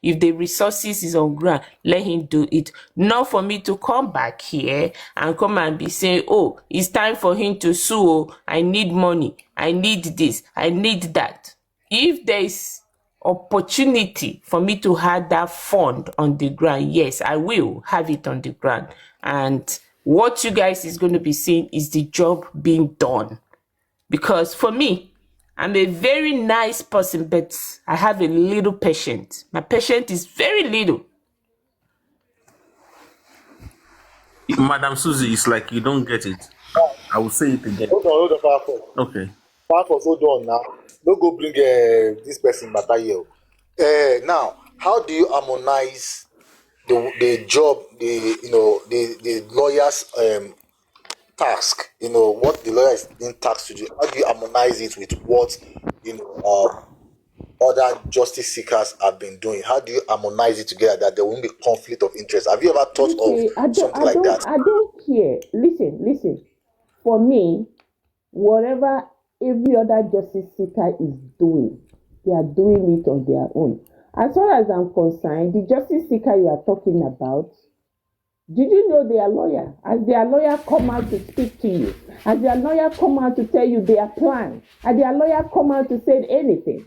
If the resources is on ground, let him do it. Not for me to come back here and come and be saying, oh, it's time for him to sue. Oh, I need money. I need this. I need that. If there is opportunity for me to have that fund on the ground, yes, I will have it on the ground. And what you guys is going to be seeing is the job being done. Because for me, I'm a very nice person, but I have a little patience. My patience is very little. Madam Suzzy, it's like you don't get it. I will say it again. Hold on, Powerful. Okay. Powerful, hold on now. Don't go bring this person matter here. Now, how do you harmonize the job, the lawyer's task? What the lawyer is being tasked to do. How do you harmonize it with what other justice seekers have been doing? How do you harmonize it together that there won't be conflict of interest? Have you ever thought of something like that? I don't care. Listen. For me, whatever every other justice seeker is doing, they are doing it on their own. As far as I'm concerned, the justice seeker you are talking about, did you know their lawyer? Has their lawyer come out to speak to you? Has their lawyer come out to tell you their plan? Has their lawyer come out to say anything?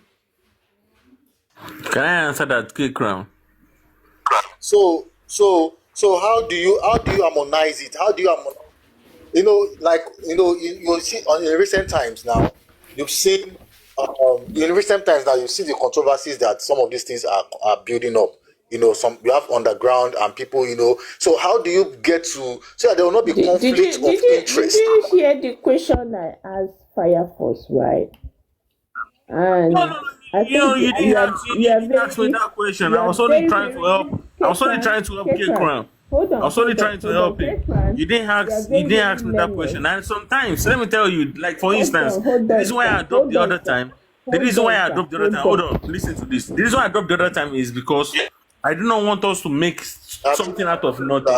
Can I answer that, K Crown? So how do you harmonize it? How do you harmonize? You see in recent times now, you've seen you've seen the controversies that some of these things are building up. Some you have underground and people. So how do you get to so that there will not be conflict of interest? Did you hear the question I asked Fire Force, right? And No. You didn't ask me that question. I was only trying to help. I was only trying to help K Crown. Hold on. I was only trying to help him. You didn't ask me that question. And sometimes, let me tell you, like for instance, the reason why I dropped the other time. Hold on, listen to this. The reason why I dropped the other time is because I do not want us to make something out of nothing.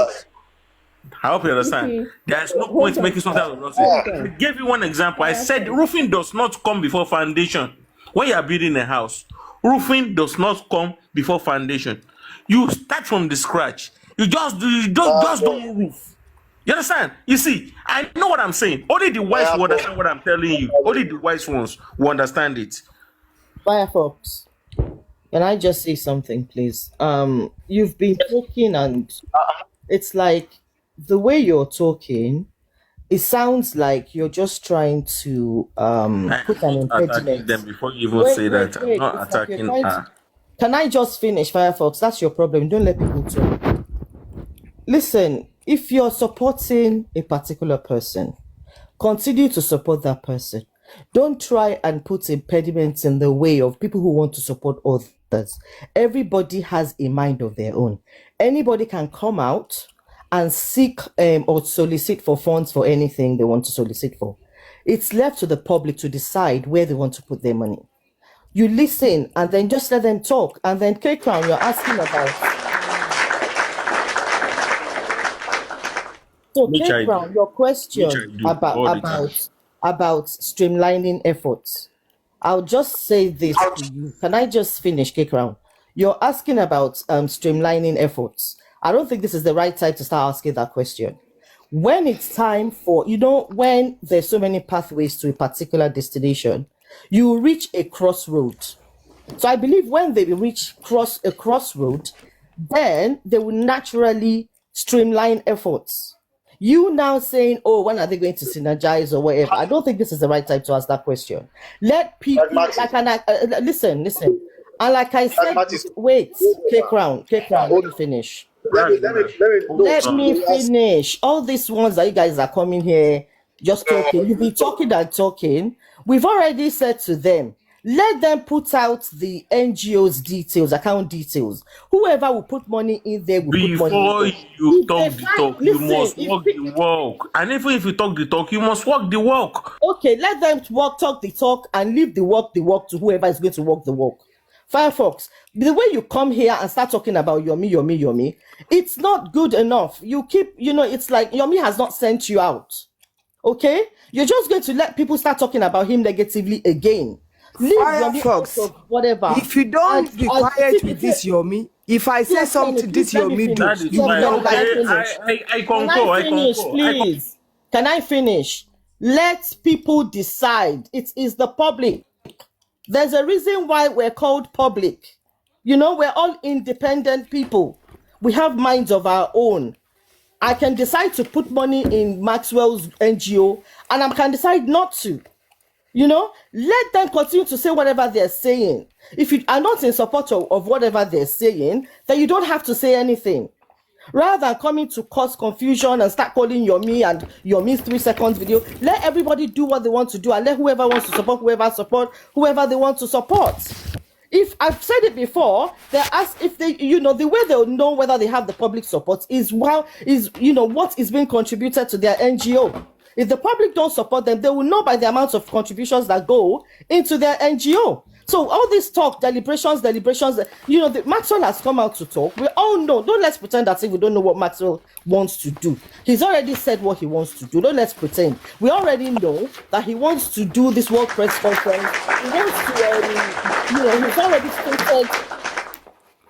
I hope you understand. There's no point making something out of nothing. I gave you one example. I said roofing does not come before foundation. When you are building a house, roofing does not come before foundation. You start from the scratch. You just don't roof. You understand? You see, I know what I'm saying. Only the wise will understand what I'm telling you. Only the wise ones will understand it. Firefox, can I just say something, please? You've been talking, and it's like the way you're talking. It sounds like you're just trying to put an impediment. Them before you even say that. I'm not attacking her. Can I just finish, Firefox? That's your problem. Don't let people talk. Listen, if you're supporting a particular person, continue to support that person. Don't try and put impediments in the way of people who want to support others. Everybody has a mind of their own. Anybody can come out and seek or solicit for funds for anything they want to solicit for. It's left to the public to decide where they want to put their money. You listen and then just let them talk. And then K Crown, you're asking about. So K Crown, your question about streamlining efforts. I'll just say this to you. Can I just finish, K Crown? You're asking about streamlining efforts. I don't think this is the right time to start asking that question. When it's time for, when there's so many pathways to a particular destination, you reach a crossroad. So I believe when they reach a crossroad, then they will naturally streamline efforts. You now saying, oh, when are they going to synergize or whatever? I don't think this is the right time to ask that question. Let people, listen. And like I said, wait, K Crown, let me finish. Let me finish. All these ones that you guys are coming here just talking, you've been talking and talking. We've already said to them, let them put out the NGO's details, account details. Whoever will put money in there will put money in there. Before you talk the talk, you must walk the walk. And even if you talk the talk, you must walk the walk. Okay, let them talk the talk and leave the walk to whoever is going to walk the walk. Firefox, the way you come here and start talking about Yomi, it's not good enough. You keep, it's like Yomi has not sent you out. Okay? You're just going to let people start talking about him negatively again. Leave Yomi out Firefox, of whatever. if you don't be quiet with this Yomi, if I say something this Yomi do, That is you fine. will not like Okay, it. I Can concur. I finish, please? Can I finish? Let people decide. It is the public. There's a reason why we're called public. You know, we're all independent people. We have minds of our own. I can decide to put money in Maxwell's NGO, and I can decide not to. You know, let them continue to say whatever they're saying. If you are not in support of whatever they're saying, then you don't have to say anything. Rather than coming to cause confusion and start calling Yomi and Yomi's 3 seconds video, let everybody do what they want to do and let whoever wants to support whoever they want to support. If I've said it before, they ask if they, you know, the way they'll know whether they have the public support is what is being contributed to their NGO. If the public don't support them, they will know by the amount of contributions that go into their NGO. So all this talk, deliberations, you know, Maxwell has come out to talk. We all know. Don't let's pretend that we don't know what Maxwell wants to do. He's already said what he wants to do. Don't let's pretend. We already know that he wants to do this World Press Conference. He wants to, he's already stated.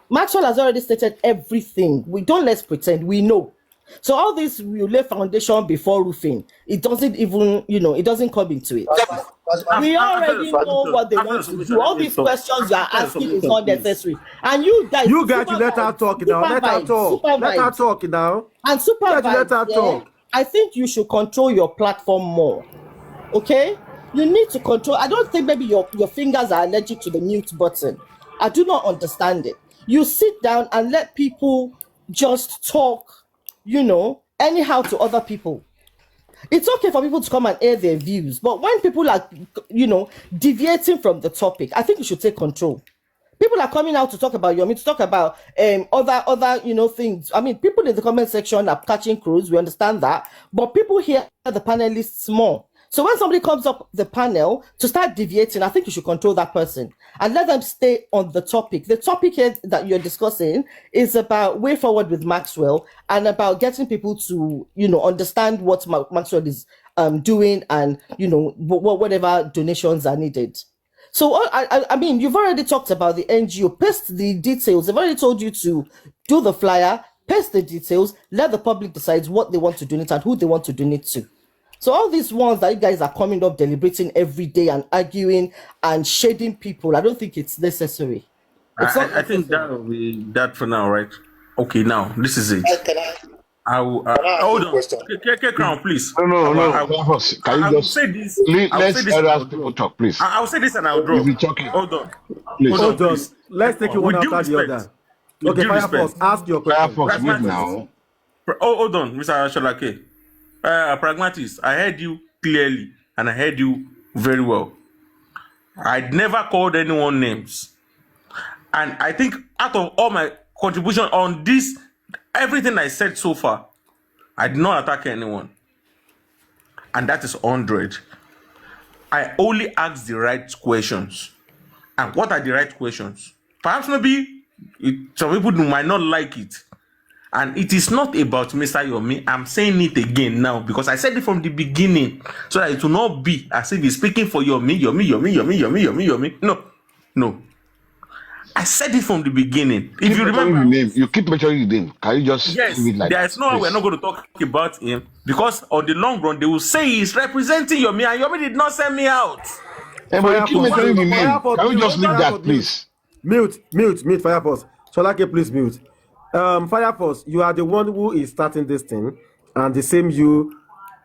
Maxwell has already stated everything. Let's pretend. We know. So all this will lay foundation before roofing. It doesn't even, it doesn't come into it. We already know what they want to do. All these questions you are asking is not necessary. And you guys, you let her talk now. Let her talk. Let her talk now. And let her talk. I think you should control your platform more. Okay? You need to control. I don't think maybe your fingers are allergic to the mute button. I do not understand it. You sit down and let people just talk, anyhow to other people. It's okay for people to come and air their views, but when people are, deviating from the topic, I think you should take control. People are coming out to talk about Yomi, to talk about other things. I mean, people in the comment section are catching crews, we understand that, but people hear the panelists more. So when somebody comes up the panel to start deviating, I think you should control that person and let them stay on the topic. The topic here that you're discussing is about way forward with Maxwell and about getting people to, understand what Maxwell is doing and, whatever donations are needed. So, I mean, you've already talked about the NGO. Paste the details. They've already told you to do the flyer, paste the details, let the public decide what they want to donate and who they want to donate to. So all these ones that you guys are coming up deliberating every day and arguing and shading people, I don't think it's necessary. I think that will be that for now, right? Okay, now this is it. Hold on. Crown, please. No. Can you just say this? Let's ask people talk, please. I'll say this and I'll drop. Hold on. Let's take it one after the other. Okay, Firefox, ask your question. Firefox, now. Hold on, Mr. Sholake. Pragmatist, I heard you clearly and I heard you very well. I'd never called anyone names. And I think out of all my contribution on this, everything I said so far, I did not attack anyone. And that is 100. I only asked the right questions. And what are the right questions? Perhaps maybe some people might not like it. And it is not about Mr. Yomi. I'm saying it again now because I said it from the beginning so that it will not be as if he's speaking for Yomi. No. I said it from the beginning. If you remember, you keep mentioning the name. Can you just leave it like there's no way we're not going to talk about him because on the long run they will say he's representing Yomi and Yomi did not send me out. But you keep mentioning the name. Can we just leave that, please? Mute, Firefox. Sholake, please mute. Firefox, you are the one who is starting this thing, and the same you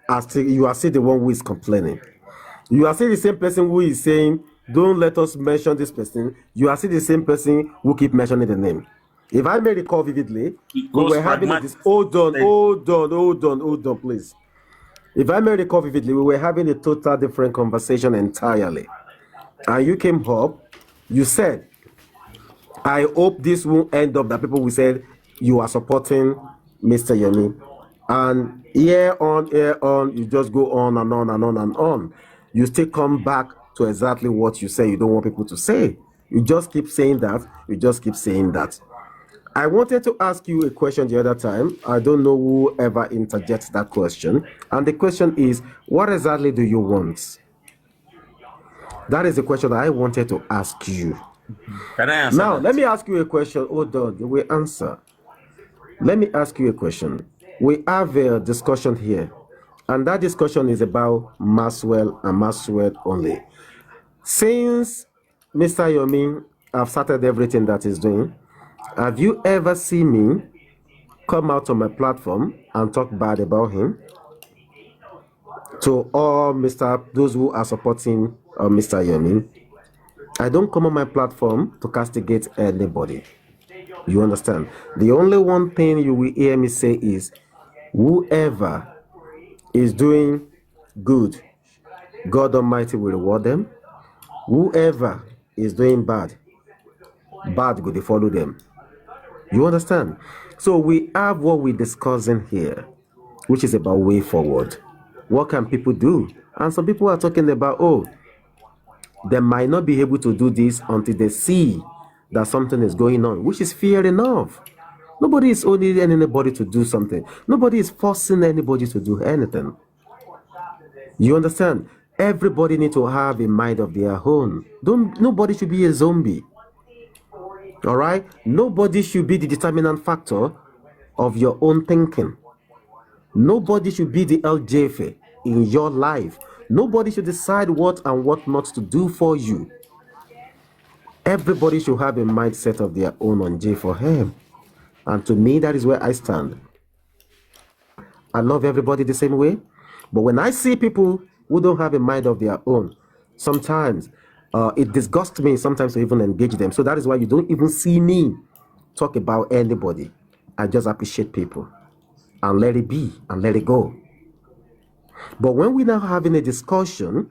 are still the one who is complaining. You are still the same person who is saying, don't let us mention this person. You are still the same person who keep mentioning the name. If I may recall vividly, we were having this. Hold on, please. If I may recall vividly, we were having a total different conversation entirely. And you came up, you said, I hope this won't end up that people will say you are supporting Mr. Yomi. And year on, you just go on and on and on and on. You still come back to exactly what you say you don't want people to say. You just keep saying that. I wanted to ask you a question the other time. I don't know who ever interjects that question. And the question is, what exactly do you want? That is the question I wanted to ask you. Can I answer now, that? Let me ask you a question. Hold on, you will answer. Let me ask you a question. We have a discussion here, and that discussion is about Maxwell and Maxwell only. Since Mr. Yomi have started everything that he's doing, have you ever seen me come out on my platform and talk bad about him? To all those who are supporting Mr. Yomi, I don't come on my platform to castigate anybody. You understand? The only one thing you will hear me say is, whoever is doing good, God Almighty will reward them. Whoever is doing bad, bad will follow them. You understand? So we have what we're discussing here, which is about way forward. What can people do? And some people are talking about, oh, they might not be able to do this until they see that something is going on, which is fair enough. Nobody is only anybody to do something. Nobody is forcing anybody to do anything. You understand? Everybody needs to have a mind of their own. Nobody should be a zombie. All right? Nobody should be the determinant factor of your own thinking. Nobody should be the LJF in your life. Nobody should decide what and what not to do for you. Everybody should have a mindset of their own on J for him. And to me, that is where I stand. I love everybody the same way. But when I see people who don't have a mind of their own, sometimes it disgusts me sometimes to even engage them. So that is why you don't even see me talk about anybody. I just appreciate people and let it be and let it go. But when we're now having a discussion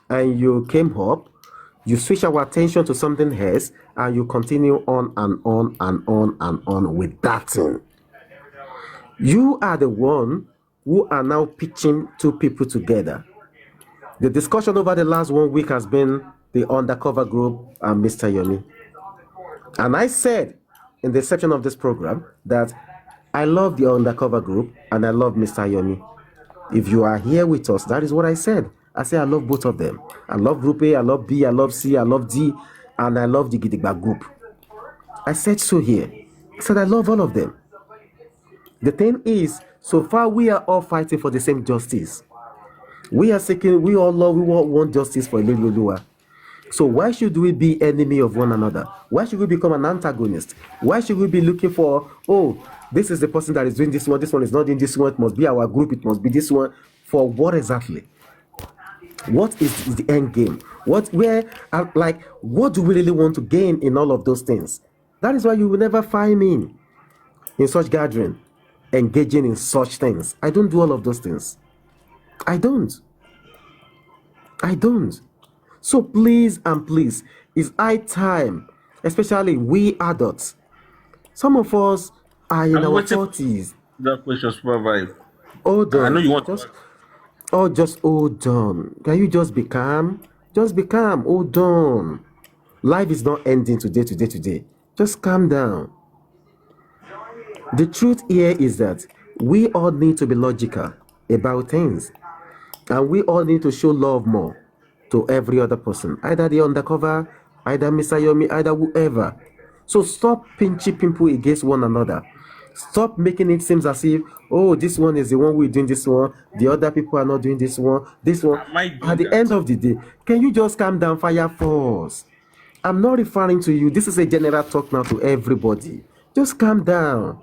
and you came up, you switch our attention to something else and you continue on and on and on and on with that thing. You are the one who are now pitching two people together. The discussion over the last 1 week has been the undercover group and Mr. Yomi. And I said in the section of this program that I love the undercover group and I love Mr. Yomi. If you are here with us, that is what I said. I say I love both of them. I love Group A, I love B, I love C, I love D, and I love the Gidigba group. I said so here. I said I love all of them. The thing is, so far we are all fighting for the same justice. We are seeking, we all want justice for Ililulua. So why should we be enemy of one another? Why should we become an antagonist? Why should we be looking for, oh, this is the person that is doing this one is not doing this one, it must be our group, it must be this one. For what exactly? What is the end game? What do we really want to gain in all of those things? That is why you will never find me in such gathering, engaging in such things. I don't do all of those things. I don't. So please and please, it's high time, especially we adults. Some of us are in our 40s. That question, supervisor. Hold on. I know you want just hold on. Can you just be calm? Just be calm. Hold on. Life is not ending today. Just calm down. The truth here is that we all need to be logical about things. And we all need to show love more to every other person. Either the undercover, either Mr. Yomi, either whoever. So stop pinching people against one another. Stop making it seem as if, oh, this one is the one who is doing this one, the other people are not doing this one. At the end of the day, can you just calm down, Fire Force? I'm not referring to you. This is a general talk now to everybody. Just calm down.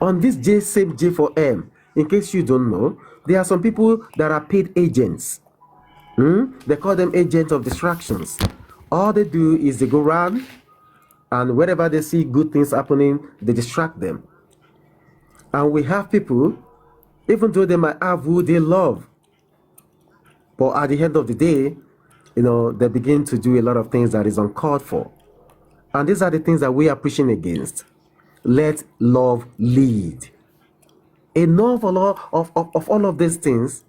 On this same J4M, in case you don't know, there are some people that are paid agents. They call them agents of distractions. All they do is they go around and wherever they see good things happening, they distract them. And we have people, even though they might have who they love, but at the end of the day, they begin to do a lot of things that is uncalled for. And these are the things that we are pushing against. Let love lead. Enough of all of these things.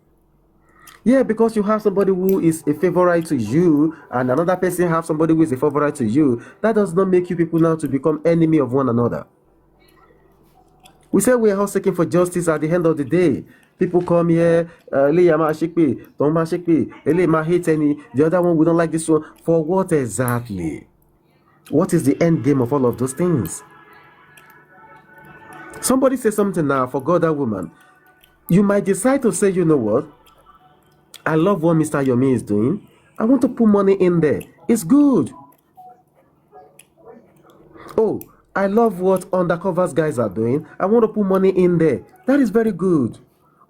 Yeah, because you have somebody who is a favorite to you and another person have somebody who is a favorite to you, that does not make you people now to become enemy of one another. We say we are all seeking for justice. At the end of the day, People come here, don't hate any, the other one, we don't like this one. For what exactly? What is the end game of all of those things? Somebody say something now, forgot that woman. You might decide to say, you know what? I love what Mr. Yomi is doing. I want to put money in there. It's good. Oh, I love what undercovers guys are doing. I want to put money in there. That is very good.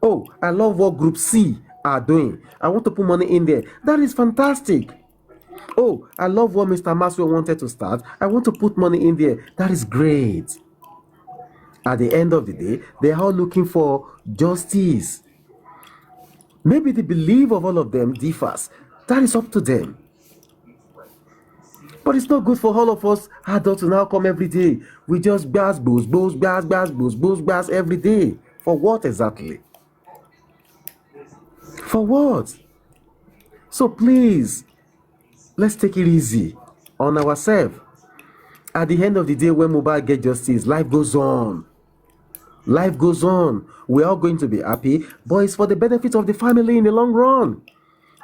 Oh, I love what Group C are doing. I want to put money in there. That is fantastic. Oh, I love what Mr. Maswell wanted to start. I want to put money in there. That is great. At the end of the day, they are all looking for justice. Maybe the belief of all of them differs. That is up to them. But it's not good for all of us adults to now come every day. We just gas every day. For what exactly? For what? So please, let's take it easy on ourselves. At the end of the day, when Mohbad gets justice, life goes on. Life goes on. We're all going to be happy, but it's for the benefit of the family in the long run.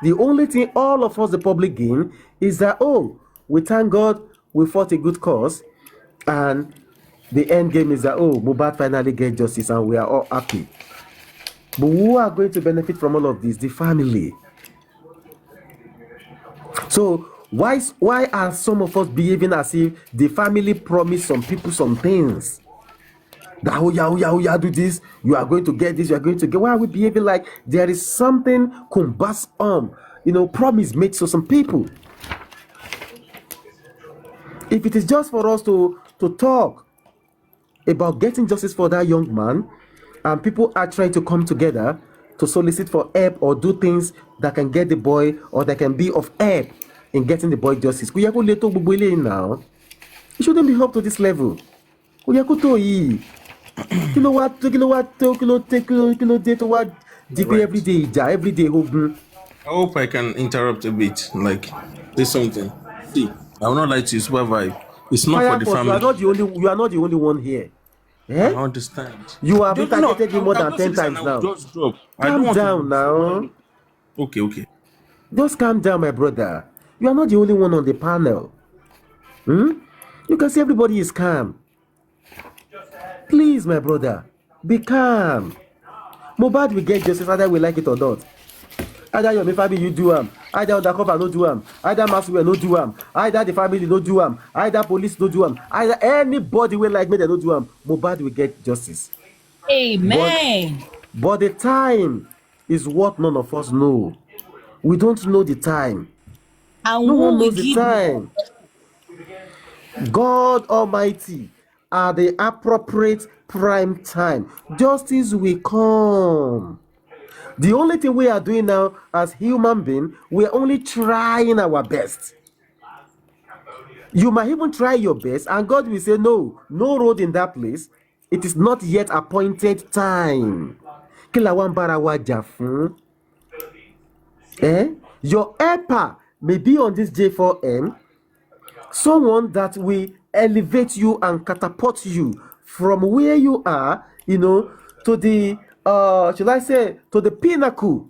The only thing all of us, the public, gain is that, oh, we thank God we fought a good cause, and the end game is that, oh, Mohbad finally gets justice and we are all happy. But who are going to benefit from all of this? The family. So why are some of us behaving as if the family promised some people some things? That, oh yeah, do this, you are going to get this, you are going to get. Why are we behaving like there is something promise made to some people? If it is just for us to talk about getting justice for that young man, and people are trying to come together to solicit for help or do things that can get the boy, or that can be of help in getting the boy justice, now, it shouldn't be up to this level. Every day. I hope I can interrupt a bit, like say something. See, I will not lie to you, super vibe. It's not for the family. You are not the only one here. I understand. You have interrogated him more than 10 times now. Just drop. Calm down now. Okay. Just calm down, my brother. You are not the only one on the panel. You can see everybody is calm. Please, my brother, be calm. Mohbad will get justice either we like it or not. Either Yomi Fabi you do either undercover no do either Maswell no do either the family no do either police no do either anybody will like me they no do Mohbad will get justice. Amen. But the time is what none of us know. We don't know the time. And no one knows the time. God Almighty, at the appropriate prime time, justice will come. The only thing we are doing now as human beings, we are only trying our best. You might even try your best, and God will say, no road in that place. It is not yet appointed time. Your helper may be on this J4M, someone that will elevate you and catapult you from where you are, to the should I say, to the pinnacle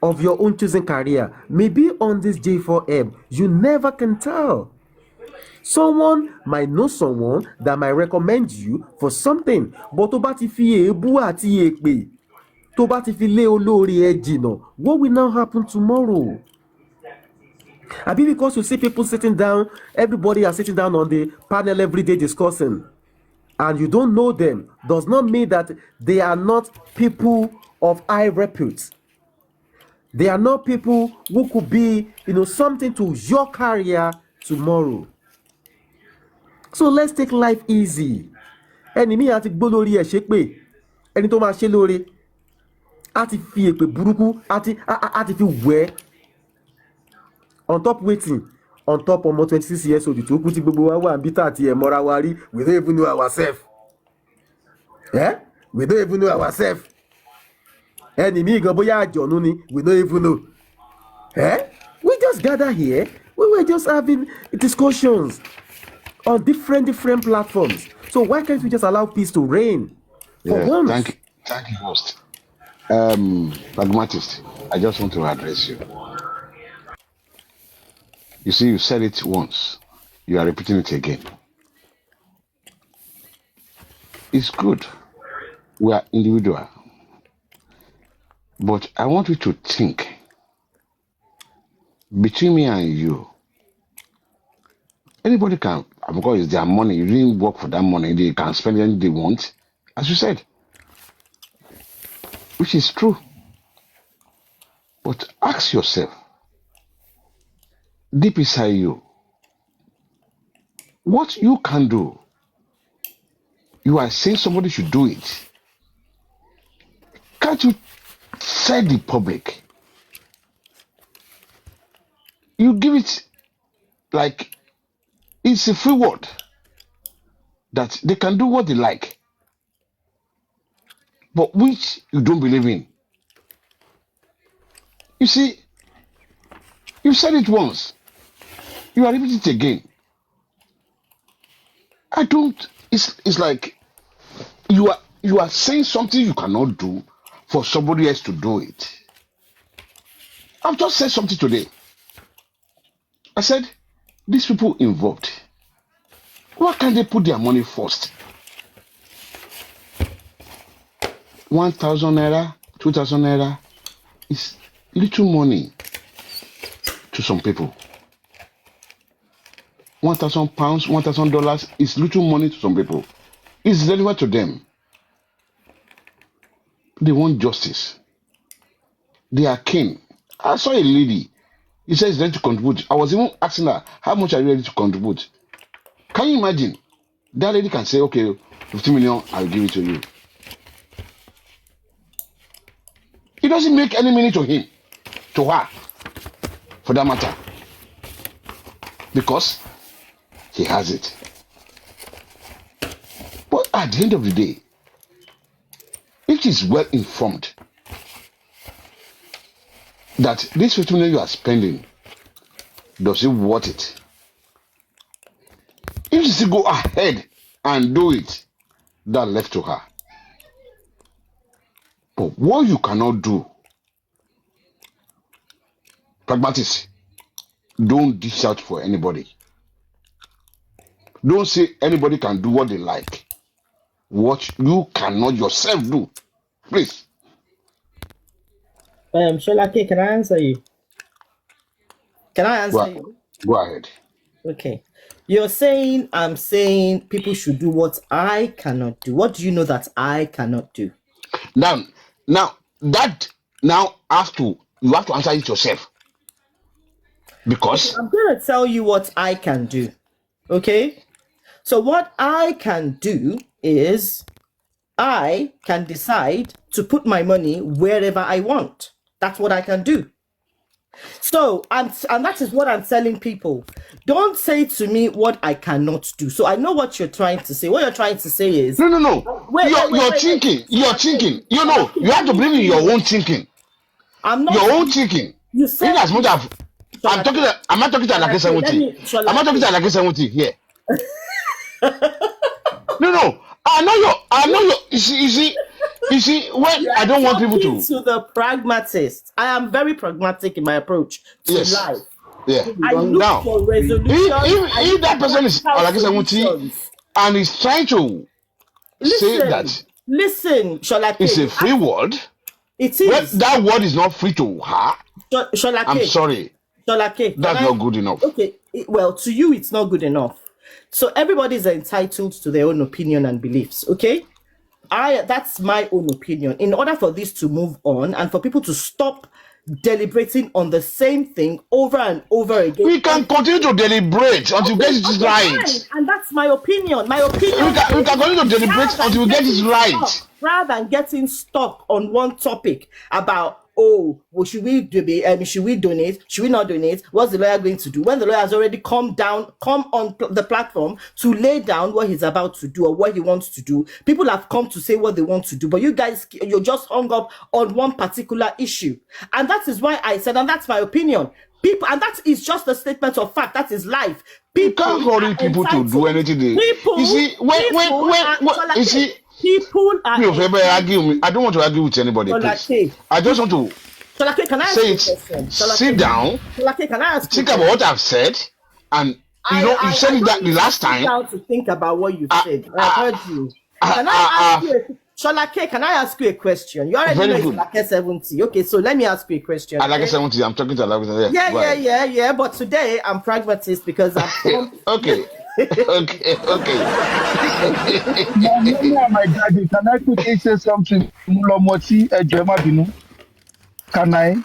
of your own chosen career. Maybe on this J4M, you never can tell. Someone might know someone that might recommend you for something, but what will now happen tomorrow? I mean, because you see people sitting down, everybody are sitting down on the panel every day discussing, and you don't know them, does not mean that they are not people of high repute. They are not people who could be, something to your career tomorrow. So let's take life easy. Enemy àti gbó lórí ẹ̀ ṣe pé ẹni tó máa ṣe lóore àti fi èpè burúkú àti fi wẹ̀ on top waiting on top ọmọ 26 years old tó kú tí gbogbo wa wà níbi tá àti ẹ̀ mọ́ra wa rí we don't even know ourselves. We don't even know ourselves. Enemy gan bóyá àjọ̀nú ni we don't even know. We just gather here, we were just having discussions on different platforms. So why can't we just allow peace to reign for once? Thank you, host. Pragmatist, I just want to address you. You see, you said it once, you are repeating it again. It's good. We are individual. But I want you to think, between me and you, anybody can, because it's their money, you didn't work for that money, they can spend anything they want, as you said, which is true. But ask yourself, deep inside you, what you can do. You are saying somebody should do it. Can't you tell the public? You give it like it's a free word that they can do what they like, but which you don't believe in. You see, you said it once, you are repeating it again. I don't. It's like you are saying something you cannot do for somebody else to do it. I've just said something today. I said, these people involved, why can't they put their money first? 1,000 naira, 2,000 naira is little money to some people. 1,000 pounds, $1,000 is little money to some people. It's relevant to them. They want justice. They are keen. I saw a lady. He says he's ready to contribute. I was even asking her, how much are you ready to contribute? Can you imagine? That lady can say, okay, 50 million, I'll give it to you. It doesn't make any meaning to him, to her, for that matter. Because he has it. But at the end of the day, if he's well informed that this 50 million you are spending, does it worth it? If you still go ahead and do it, that left to her. But what you cannot do, pragmatics, don't dish out for anybody. Don't say anybody can do what they like. What you cannot yourself do. Please. Sholake, can I answer you? Can I answer you? Go ahead. Okay. You're saying I'm saying people should do what I cannot do. What do you know that I cannot do? Now that you have to answer it yourself. Because okay, I'm gonna tell you what I can do. Okay? So what I can do is I can decide to put my money wherever I want. That's what I can do. So, and that is what I'm telling people. Don't say to me what I cannot do. So I know what you're trying to say. What you're trying to say is no. You're thinking. You know, you have to bring in your own thinking. I'm not your own thinking. You said as much as I'm not talking to Alake 70. I'm not talking to Alake 70 here. No. I know you. You see, when I don't want people to the pragmatist. I am very pragmatic in my approach to life. Yeah. I look for resolutions. If that person is Alake 70 and is trying to say that Sholake, it's a free word. It is. Well, that word is not free to her. Sholake, I'm sorry. Sholake, that's not good enough. Okay, well, to you, it's not good enough. So everybody is entitled to their own opinion and beliefs, okay? That's my own opinion. In order for this to move on and for people to stop deliberating on the same thing over and over again, we can continue to deliberate until we get it right. Fine. And that's my opinion. We can continue to deliberate until we get it right. Rather than getting stuck on one topic about, should we donate? Should we not donate? What's the lawyer going to do? When the lawyer has already come on the platform to lay down what he's about to do or what he wants to do, people have come to say what they want to do, but you guys, you're just hung up on one particular issue. And that is why I said, and that's my opinion. People, and that is just a statement of fact. That is life. People you can't hurry people to do anything. You see, People are. I don't want to argue with anybody, please. I just want to Sholake, can I ask you a question? Sit down. Sholake, can I ask you? Think about what I've said, and you said that the last time. Down to think about what you said. I heard you. Can I ask you? Sholake, can I ask you a question? You already know it's Sholake 70. Okay, so let me ask you a question. Sholake 70. I'm talking to Sholake 70. Yeah. But today I'm pragmatist because I'm. Okay. My daddy, can I quickly say something? Can I?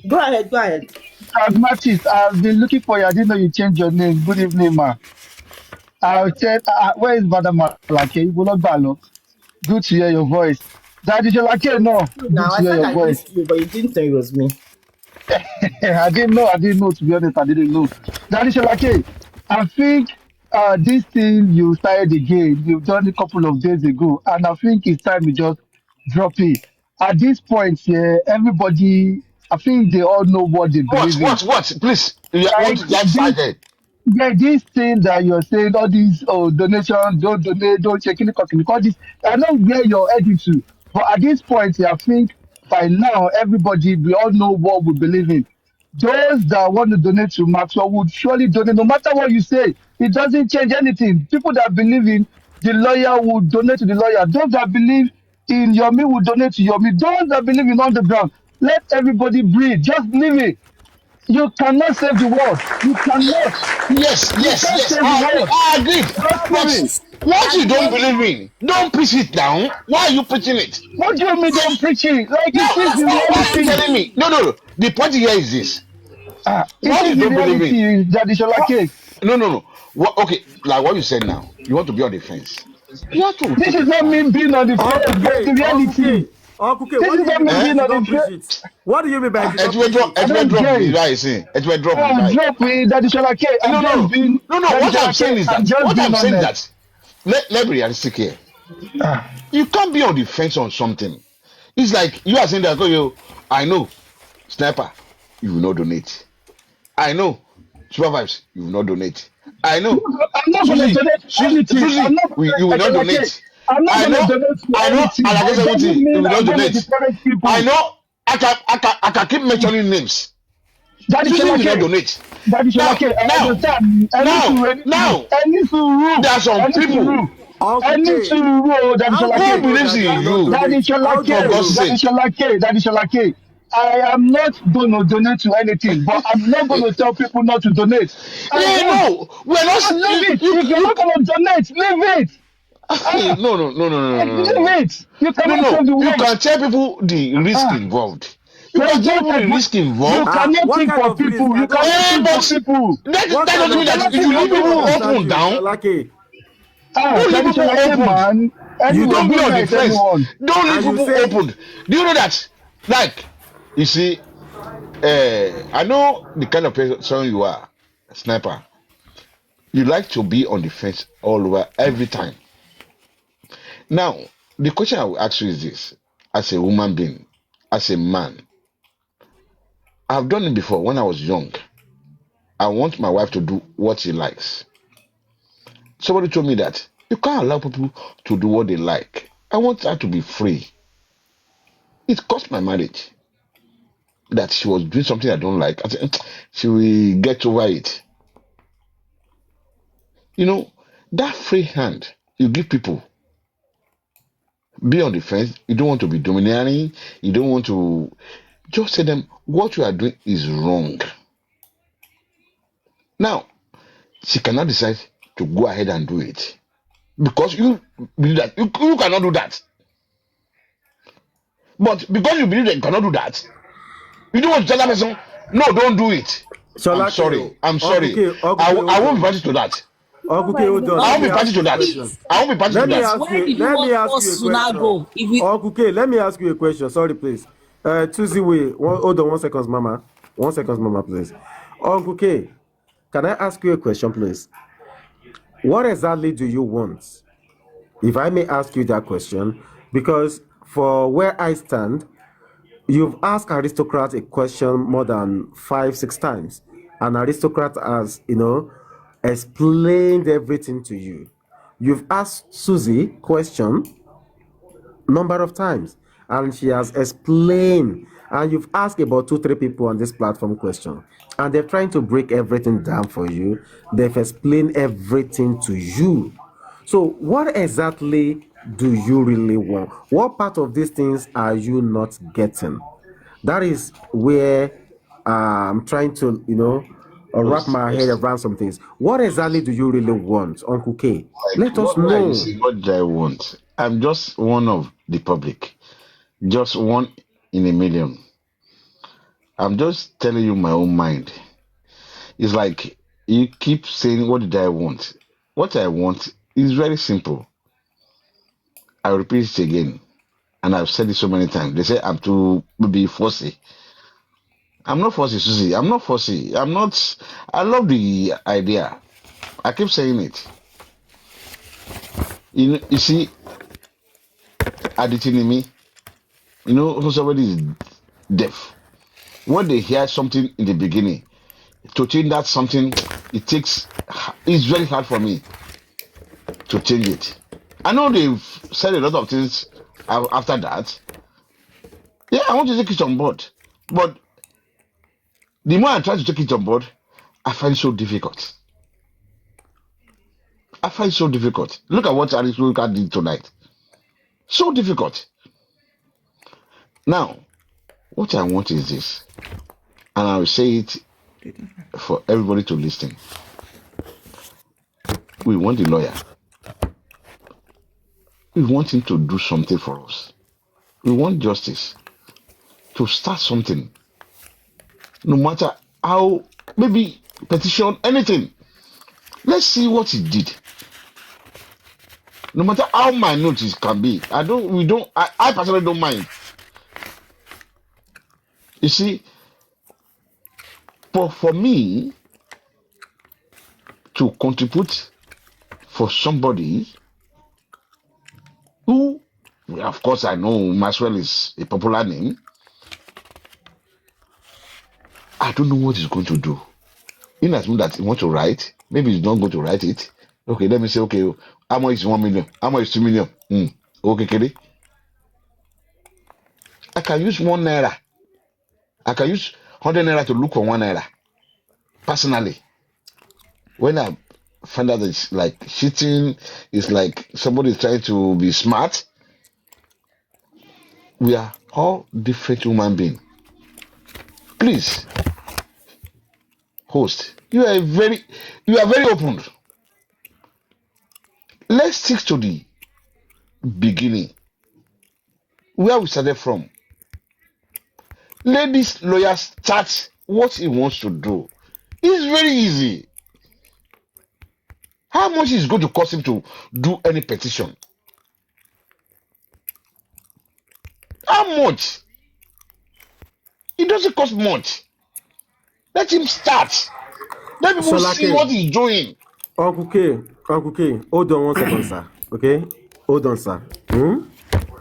Go ahead. Pragmatist, I've been looking for you. I didn't know you changed your name. Good evening, ma. I said, where is Madam Malake? Good to hear your voice. Daddy Sholake, no. Good to hear your voice. You, but you didn't say it was me. I didn't know, to be honest, I didn't know. Daddy Sholake, I think this thing you started again, you've done a couple of days ago, and I think it's time you just drop it. At this point, everybody, I think they all know what they believe in. What? Please, Like, this thing that you're saying, all these donations, don't donate, don't check in the company, because this, I know where you're heading to. But at this point, I think by now, everybody, we all know what we believe in. Those that want to donate to Maxwell would surely donate, no matter what you say. It doesn't change anything. People that believe in the lawyer will donate to the lawyer. Those that believe in Yomi will donate to Yomi. Those that believe in underground, let everybody breathe. Just believe it. You cannot save the world. You cannot. Yes. I agree. But what you don't believe in, don't preach it down. Why are you preaching it? What do you mean don't preach it? Like No, it is the why are you reality. telling me? No. The point here is this. It is the reality that is Sholake. No. Okay, like what you said now. You want to be on the fence. You have to. This is not me being on the fence. That's the reality. Okay, This is not me being on the fence. What do you mean by drop the drop Drop it, that is Sholake. No. What I'm saying is that let me be realistic here. You can't be on the fence on something. It's like you are saying that I know Sniper, you will not donate. I know Super Vibes, you will not donate. I know I'm not going to donate anything. You will not donate. I'm not going to donate to anything. You will not donate. I know I can keep mentioning names. That is will not donate. That is now, there are some people. That is Sholake. I am not going to donate to anything, but I'm not going to tell people not to donate. No, we're not. Leave it. If you're not going to donate, leave it. No. Leave it. You cannot save the world. You can tell people the risk involved. You can tell people the risk involved. You cannot think for people. You cannot think for people. That doesn't mean that you leave people open down. Don't leave people open. You don't be on the fence. Don't leave people open. Do you know that? Like, you see, I know the kind of person you are, Sniper. You like to be on the fence all over every time. Now, the question I will ask you is this: as a human being, as a man, I've done it before when I was young. I want my wife to do what she likes. Somebody told me that you can't allow people to do what they like. I want her to be free. It cost my marriage that she was doing something I don't like. I said, she will get over it. You know, that free hand you give people, be on the fence. You don't want to be domineering. You don't want to just tell them what you are doing is wrong. Now, she cannot decide to go ahead and do it because you believe that you cannot do that. But because you believe that you cannot do that, you don't want to tell that person, no, don't do it. I'm sorry. I won't be party to that. Okay, hold on. I won't be party to that. I won't be party to that. Let me ask you a question. Sorry, please. Suzzy, hold on 1 second, Mama. 1 second, Mama, please. Uncle K, can I ask you a question, please? What exactly do you want? If I may ask you that question, because for where I stand, you've asked aristocrat a question more than 5-6 times. An aristocrat has, explained everything to you. You've asked Suzzy question number of times, and she has explained. And you've asked about 2-3 people on this platform question, and they're trying to break everything down for you. They've explained everything to you. So, what exactly do you really want? What part of these things are you not getting? That is where I'm trying to, wrap Host, my head host, around some things. What exactly do you really want, Uncle K? like Let us what you know. say, what do I want? I'm just one of the public, just one in a million. I'm just telling you my own mind. It's like you keep saying, what did I want? What I want is very simple. I repeat it again, and I've said it so many times. They say I'm too maybe fussy. I'm not fussy, Susie. I'm not fussy. I'm not. I love the idea. I keep saying it. You see, me. When somebody is deaf, when they hear something in the beginning, to change that something, it's very hard for me to change it. I know they've said a lot of things after that. Yeah, I want to take it on board. But the more I try to take it on board, I find it so difficult. I find it so difficult. Look at what Arisluka did tonight. So difficult. Now, what I want is this, and I will say it for everybody to listen. We want the lawyer. We want him to do something for us. We want justice to start something. No matter how, maybe petition, anything. Let's see what he did. No matter how minute it can be. I personally don't mind. You see, but for me to contribute for somebody who, of course, I know Maxwell is a popular name. I don't know what he's going to do. In as much that he wants to write, maybe he's not going to write it. Okay, let me say, okay, how much is 1 million? How much is 2 million? Okay, Kelly. I can use 1 naira. I can use 100 naira to look for 1 naira. Personally, when I find out it's like cheating, it's like somebody is trying to be smart. We are all different human beings. Please, host, you are very open. Let's stick to the beginning, where we started from. Let this lawyer start what he wants to do. It's very easy. How much is it going to cost him to do any petition? How much? It doesn't cost much. Let him start. Let people see what he's doing. Uncle K, hold on 1 second, sir. Okay? Hold on, sir.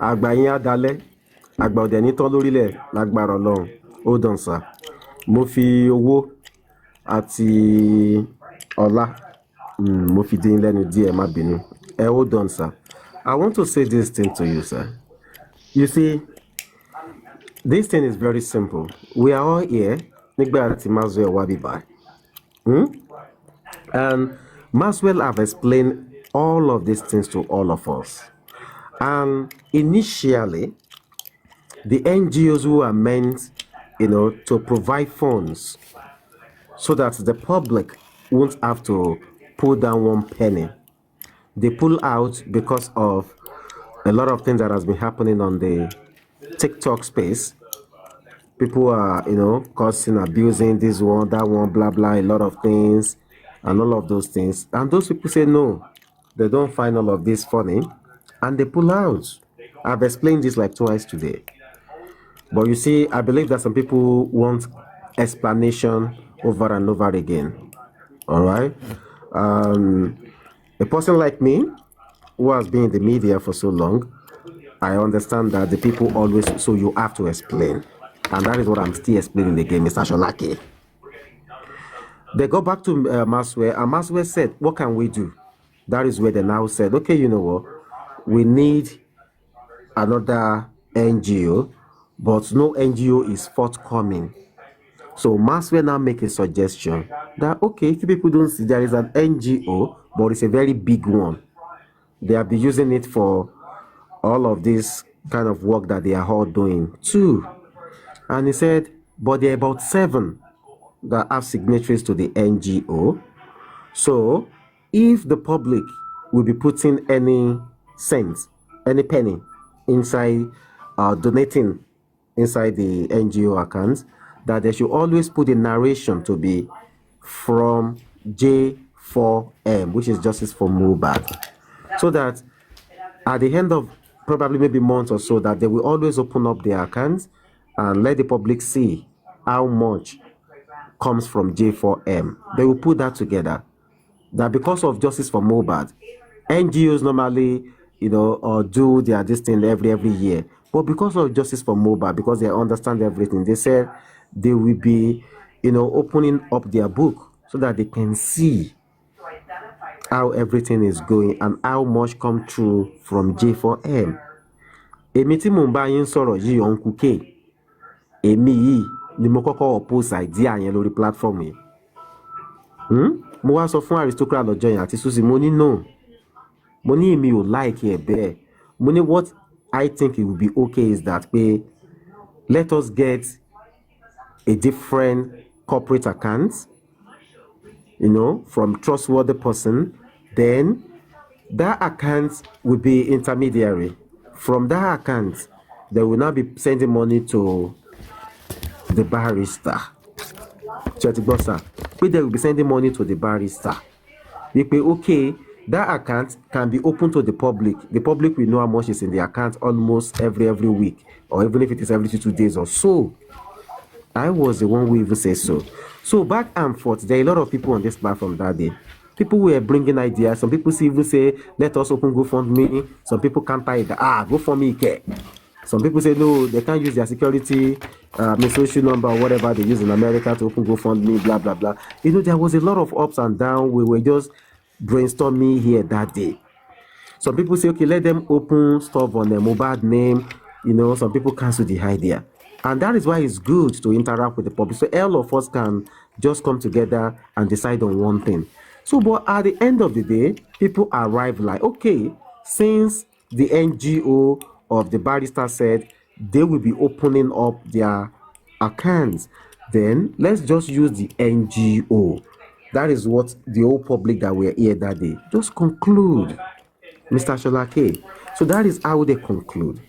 Àgbà yín á dalẹ̀, àgbà ọ̀dẹ̀ ní tán lórílẹ̀ lágbára Ọlọ́run. Hold on, sir. Mo fi owó àti ọlá, mo fi dín lẹ́nu díẹ̀, má bínú. Hold on, sir. I want to say this thing to you, sir. You see, this thing is very simple. We are all here. Nígbà tí Maxwell wá bí báyìí. And Maxwell have explained all of these things to all of us. And initially, the NGOs who are meant, to provide funds so that the public won't have to pull down 1 penny. They pull out because of a lot of things that has been happening on the TikTok space. People are, causing, abusing this one, that one, blah, blah, a lot of things, and all of those things. And those people say no, they don't find all of this funny, and they pull out. I've explained this like twice today. But you see, I believe that some people want explanation over and over again. All right? A person like me, who has been in the media for so long, I understand that the people always, so you have to explain. And that is what I'm still explaining again, Mr. Sholaki. They go back to Maxwell, and Maxwell said, what can we do? that is where they now said, okay, you know what, we need another NGO, but no NGO is forthcoming. So Maxwell now make a suggestion that, okay, if people don't see there is an NGO, but it's a very big one. They have been using it for all of this kind of work that they are all doing too. And he said, but there are about 7 that have signatories to the NGO. So if the public will be putting any cent, any penny inside, donating inside the NGO account, that they should always put the narration to be from J4M, which is Justice for Mohbad, so that at the end of probably maybe months or so, that they will always open up their accounts and let the public see how much comes from J4M. They will put that together. That because of Justice for Mohbad, NGOs normally, do their this thing every year. But because of Justice for Mohbad, because they understand everything, they said they will be, opening up their book so that they can see how everything is going and how much come through from J4M. Èmi tí mò ń bá yín sọ̀rọ̀ yìí Uncle K, èmi yìí ni mo kọ́kọ́ oppose idea yẹn lórí platform yìí. Mo wá sọ fún Aristocrat lọ́jọ́ yẹn àti Suzzy, mo ní no, mo ní èmi ò like ẹ̀ bẹ́ẹ̀. Mo ní what I think it will be okay is that pé let us get a different corporate account, from trustworthy person. Then that account will be intermediary. From that account, they will now be sending money to the barrister. They will be sending money to the barrister. Okay, that account can be open to the public. The public will know how much is in the account almost every week, or even if it is every 2 days or so. I was the one who even said so. So back and forth, there are a lot of people on this platform that day. People were bringing ideas. Some people even say, let us open GoFundMe. Some people can't buy it. GoFundMe care. Some people say, no, they can't use their security, social number or whatever they use in America to open GoFundMe, blah, blah, blah. There was a lot of ups and downs. We were just brainstorming here that day. Some people say, okay, let them open stuff on their mobile name. Some people cancel the idea. And that is why it's good to interact with the public. So all of us can just come together and decide on one thing. So, but at the end of the day, people arrive like, okay, since the NGO of the barrister said they will be opening up their accounts, then let's just use the NGO. That is what the whole public that were here that day just conclude, Mr. Sholake. So that is how they conclude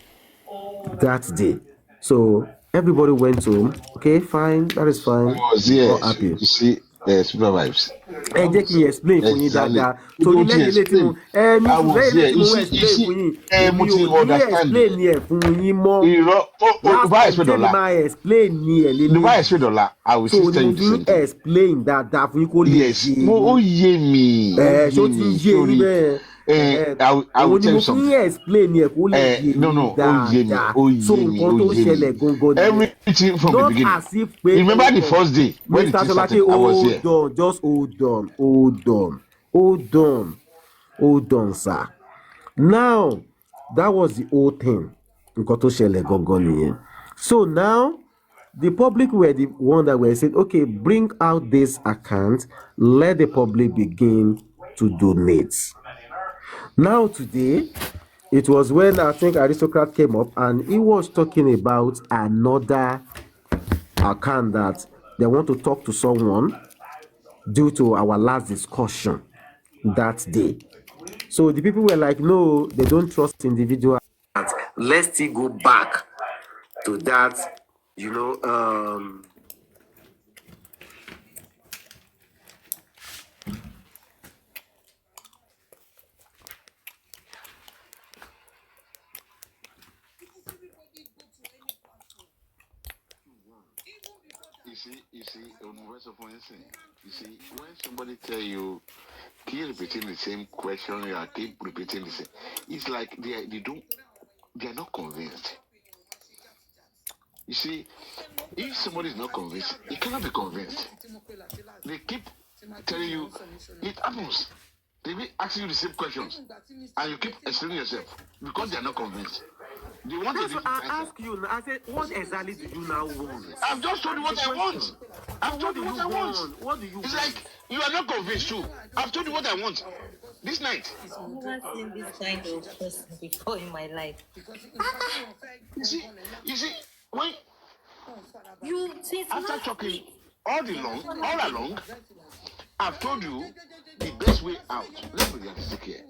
that day. So everybody went home. Okay, fine, that is fine. I was here. All happy. You see, super vibes. Ẹ jẹ́ kí n explain fún yín dáadáa. Torí lẹ́yìn ilé tí mo explain fún yín. Èmi ò ní explain ẹ̀ fún yín mọ́. Last time tẹ́lẹ̀ máa explain ní ẹ̀ lélẹ̀. Dubai explain dollar. I will still tell you the same thing. Explain dáadáa fún yín kó lè yé. Yes, ó yé mi. Ṣó ti yé yín bẹ́ẹ̀. I will tell you something. No, So nǹkan tó ṣẹlẹ̀ gangan ni everything from the beginning. As if Remember the first day when Mr. it started, I was here. Just hold on, sir. Now that was the whole thing. Nǹkan tó ṣẹlẹ̀ gangan nìyẹn. So now the public were the one that were saying, okay, bring out this account, let the public begin to donate. Now today, it was when I think Aristocrat came up and he was talking about another account that they want to talk to someone due to our last discussion that day. So the people were like, no, they don't trust individual. Let's still go back to that, You see, when somebody tell you, keep repeating the same question, you are keep repeating the same. It's like they are not convinced. You see, if somebody is not convinced, he cannot be convinced. They keep telling you, it happens. They they be asking you the same questions, and you keep explaining yourself because they are not convinced. They want That's a what different I answer. ask you. I said, what exactly do you now want? I've just told you what I want. I've told you what I want. What do you It's want? like you are not convinced too. I've told you what I want this night. I've never seen this kind of person before in my life. You see, when You since after last talking week. all along, I've told you the best way out. Let me just here.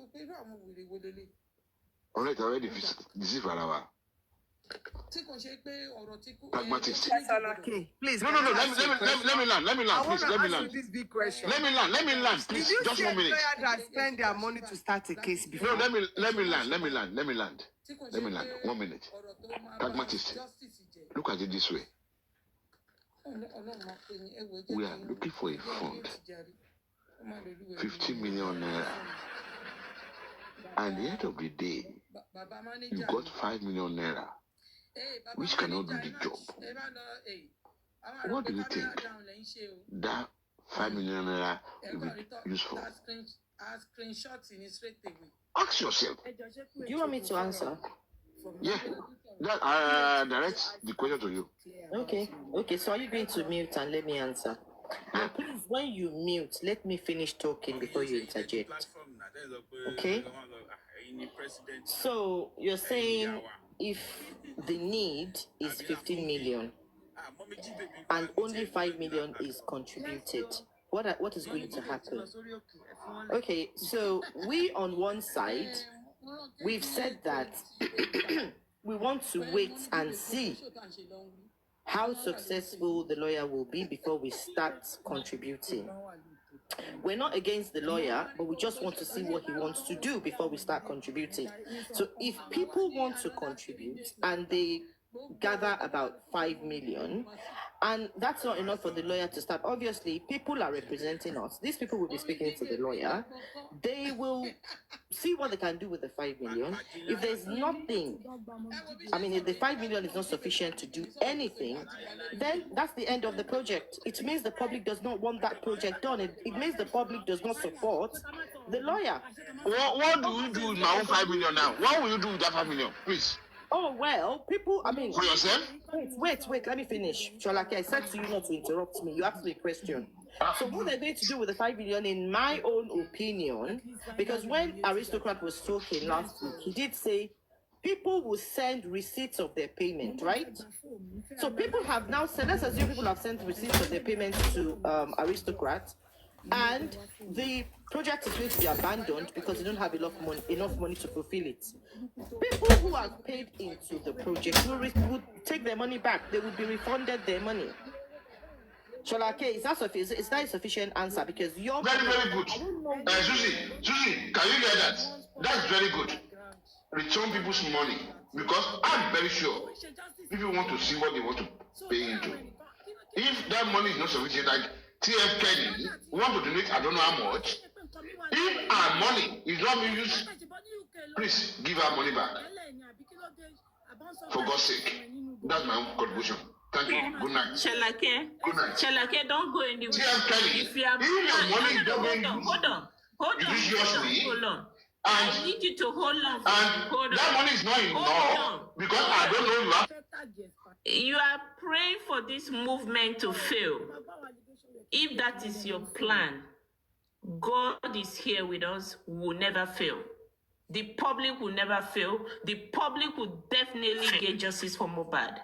All right, already this is our pragmatist. Please. No. Let me land. Please, let me land. This big question. Let me land. Please, Did you just see 1 minute. a lawyer that spend their money to start a case before? No, let me land. 1 minute. Pragmatist. Look at it this way. We are looking for a fund. 50 million naira. At the end of the day, you got 5 million naira, which cannot do the job. What do you think that 5 million naira will be used for? Ask yourself. Do you want me to answer? Yeah, that directs the question to you. Okay. So are you going to mute and let me answer? Yeah. And please, when you mute, let me finish talking before you interject. Okay? So you're saying if the need is 15 million and only 5 million is contributed, what is going to happen? Okay, so we on one side, we've said that we want to wait and see how successful the lawyer will be before we start contributing. We're not against the lawyer, but we just want to see what he wants to do before we start contributing. So if people want to contribute and they gather about 5 million, and that's not enough for the lawyer to start. Obviously, people are representing us. These people will be speaking to the lawyer. They will see what they can do with the 5 million. If there's nothing, if the 5 million is not sufficient to do anything, then that's the end of the project. It means the public does not want that project done. It means the public does not support the lawyer. What do you do with my own 5 million now? What will you do with that 5 million, please? Oh, well, people, For yourself? Wait, let me finish. Sholake, I said to you not to interrupt me. You asked me a question. So what they're going to do with the 5 million, in my own opinion, because when Aristocrat was talking last week, he did say people will send receipts of their payment, right? So people have now sent, let's assume people have sent receipts of their payment to Aristocrat, and the project is going to be abandoned because they don't have enough money to fulfill it. People who have paid into the project would take their money back. They would be refunded their money. Sholake, is that a sufficient answer? Because you're very good. Suzzy, can you hear that? That's very good. Return people's money, because I'm very sure people want to see what they want to pay into. If that money is not sufficient, like TF Kenny want to donate, I don't know how much. If our money is not being used, please give our money back. For God's sake. That's my own contribution. Thank you. Good night. Shalake. Good night. Shalake, don't go anywhere. TF Kenny, If you are hold on. I need you to hold on. That money is not enough because I don't know you have. You are praying for this movement to fail. If that is your plan, God is here with us, will never fail. The public will never fail. The public will definitely get justice for Mohbad.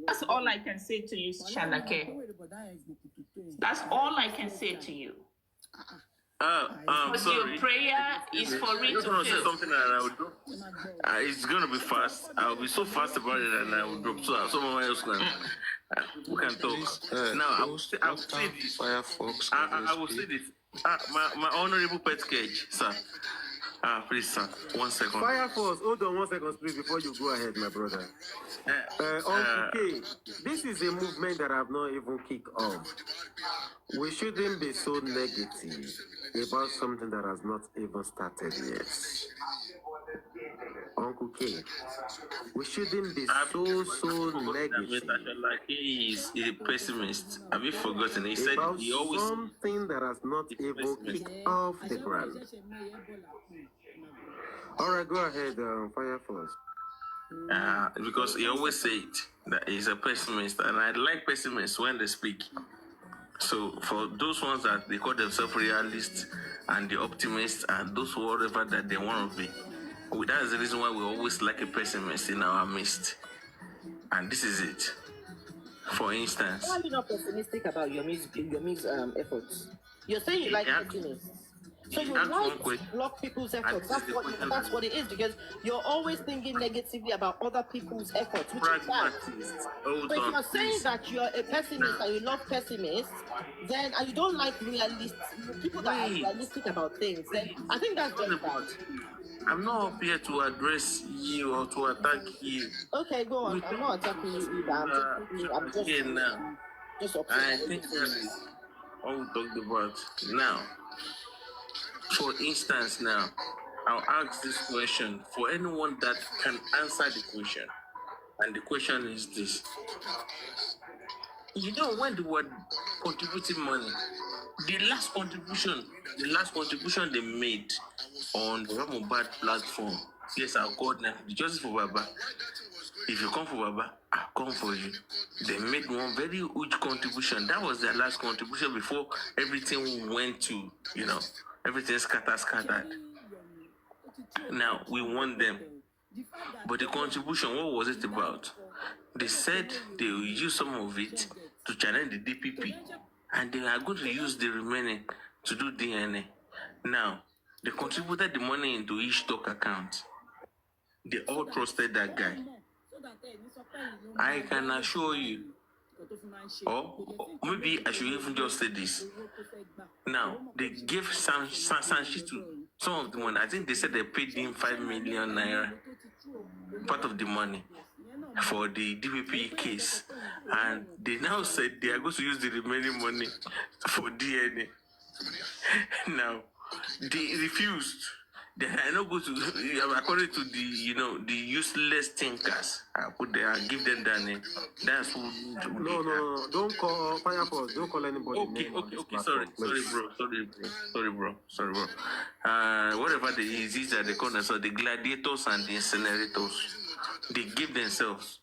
That's all I can say to you, Shalake. That's all I can say to you. Sorry. Your prayer is for it to say something that I would do. It's gonna be fast. I'll be so fast about it, and I will drop. So someone else can. We can talk. Now I will say this. Firefox. I will say this. My honorable pet cage, sir. Please, sir. 1 second. Fireforce, hold on 1 second, please, before you go ahead, my brother. Okay, this is a movement that I've not even kicked off. We shouldn't be so negative about something that has not even started yet. Uncle K, we shouldn't be so negative like he is a pessimist. Have you forgotten? He said about he always something that has not even kicked off the ground. All right, go ahead, Fire Force. Because he always said that he's a pessimist, and I like pessimists when they speak. So for those ones that they call themselves realists and the optimists and those whatever that they want to be, that is the reason why we always like a pessimist in our midst. And this is it. For instance, why are you not pessimistic about your music efforts? You're saying you like pessimists. So you like to block people's efforts. That's what it is, because you're always thinking negatively about other people's efforts, which is bad. So if you're saying that you're a pessimist and you love pessimists, then and you don't like realists, people that are realistic about things, then I think that's just bad. I'm not up here to address you or to attack you. Okay, go on. I'm not attacking you either. I'm just upset. I think that's what we talked about. Now, for instance, now, I'll ask this question for anyone that can answer the question. And the question is this. You know, when they were contributing money, the last contribution they made on the Ramobad platform, yes, I'll call them just for Baba. If you come for Baba, I'll come for you. They made one very huge contribution. That was their last contribution before everything went to, everything scattered. Now, we want them. But the contribution, what was it about? They said they will use some of it to challenge the DPP, and they are going to use the remaining to do DNA. Now, they contributed the money into each stock account. They all trusted that guy. I can assure you, or maybe I should even just say this. Now, they gave Sanshitu some of the money. I think they said they paid him 5 million naira, part of the money, for the DPP case. And they now said they are going to use the remaining money for DNA. Now, they refused. They are not going to, according to the useless thinkers, I put there and give them that name. That's who. No, don't call Fire Force. Don't call anybody. Okay. Sorry, bro. Whatever these are the corners of the gladiators and the incinerators. They give themselves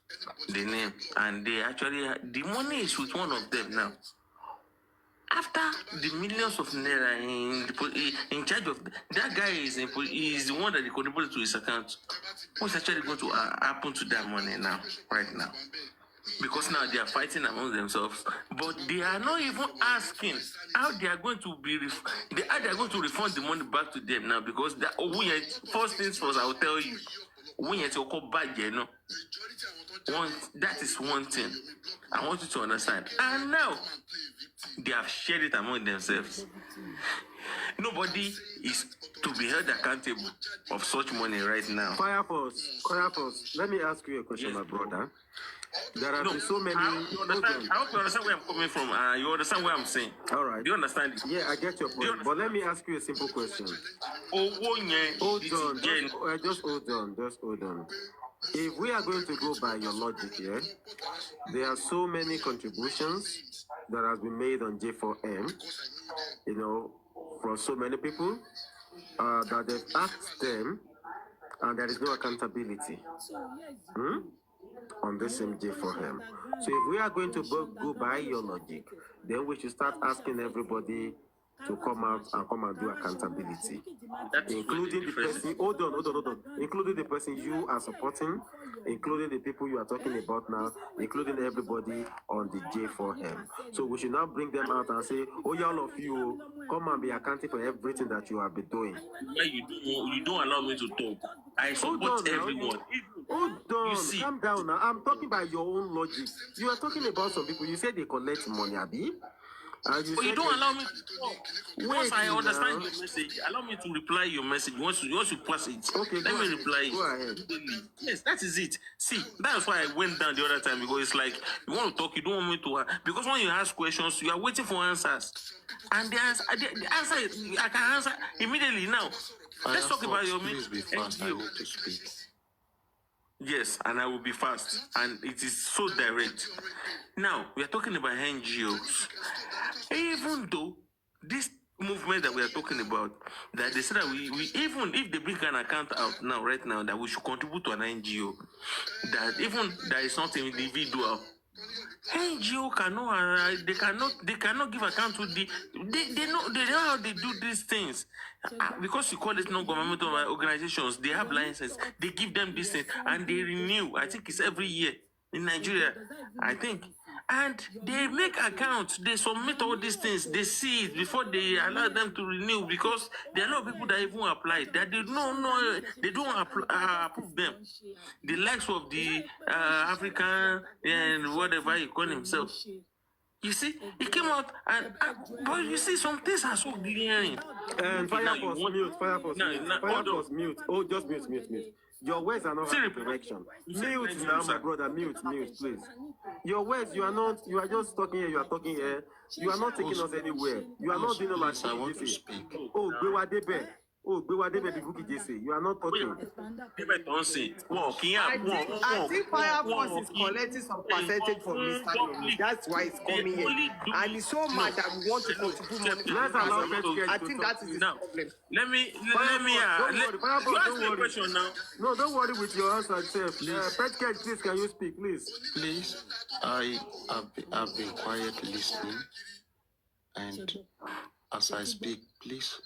the name, and they actually the money is with one of them now. After the millions of naira in charge of that guy is the one that they contributed to his account. What's actually going to happen to that money now, right now? Because now they are fighting among themselves, but they are not even asking how they are going to how they are going to refund the money back to them now. Because first things first, I will tell you, when you talk about that is one thing I want you to understand. And now they have shared it among themselves. Nobody is to be held accountable of such money right now. Fire Force, let me ask you a question, my brother. There have been so many. I hope you understand where I'm coming from. You understand what I'm saying? All right. Do you understand it? Yeah, I get your point. But let me ask you a simple question. Just hold on. If we are going to go by your logic here, there are so many contributions that has been made on J4M, from so many people that they've asked them, and there is no accountability on this same J4M. So if we are going to go by your logic, then we should start asking everybody to come out and do accountability, including the person. Hold on. Including the person you are supporting, including the people you are talking about now, including everybody on the J4M. So we should now bring them out and say, "Oh, yeah, all of you, come and be accounting for everything that you have been doing." You don't allow me to talk. I support everyone. Hold on, calm down now. I'm talking by your own logic. You are talking about some people. You said they collect money, Abi. You don't allow me to talk. Once I understand your message, allow me to reply your message. Once you pass it, okay, let me reply. Go ahead. Yes, that is it. See, that's why I went down the other time, because it's like you want to talk, you don't want me to. Because when you ask questions, you are waiting for answers, and the answer I can answer immediately now. Let's talk about your message. Please be fast. I need to speak. Yes, and I will be fast. And it is so direct. Now, we are talking about NGOs. Even though this movement that we are talking about, that they say that we even if they bring an account out now, right now, that we should contribute to an NGO, that even that is not an individual. NGO cannot, they cannot give account to they know how they do these things. Because you call it non-governmental organizations, they have license, they give them this thing, and they renew. I think it's every year in Nigeria, I think. And they make accounts, they submit all these things, they see it before they allow them to renew, because there are a lot of people that even apply that they don't approve them. The likes of the African and whatever he call himself. You see, he came out but you see, some things are so glaring. And fire force mute, fire force mute, fire force mute. Oh, just mute. Your words are not having direction. Mute now, my brother. Mute, please. Your words, you are just talking here. You are talking here. You are not taking us anywhere. You are not doing all that. I want to speak. Oh, Bewadebe. Oh, Bewadebe, the Buki Jesse. You are not talking. I think Fire Force is collecting some percentage from Mr. Yomi. That's why it's coming here. And it's so mad that we want to contribute money to Let's allow Mr. Petcare I to think talk, that is please. his problem. Let me Don't you ask me a worry. question now. No, don't worry with your answer itself. Petcare, please, can you speak, please? Please, I've been quiet listening, and as I speak, please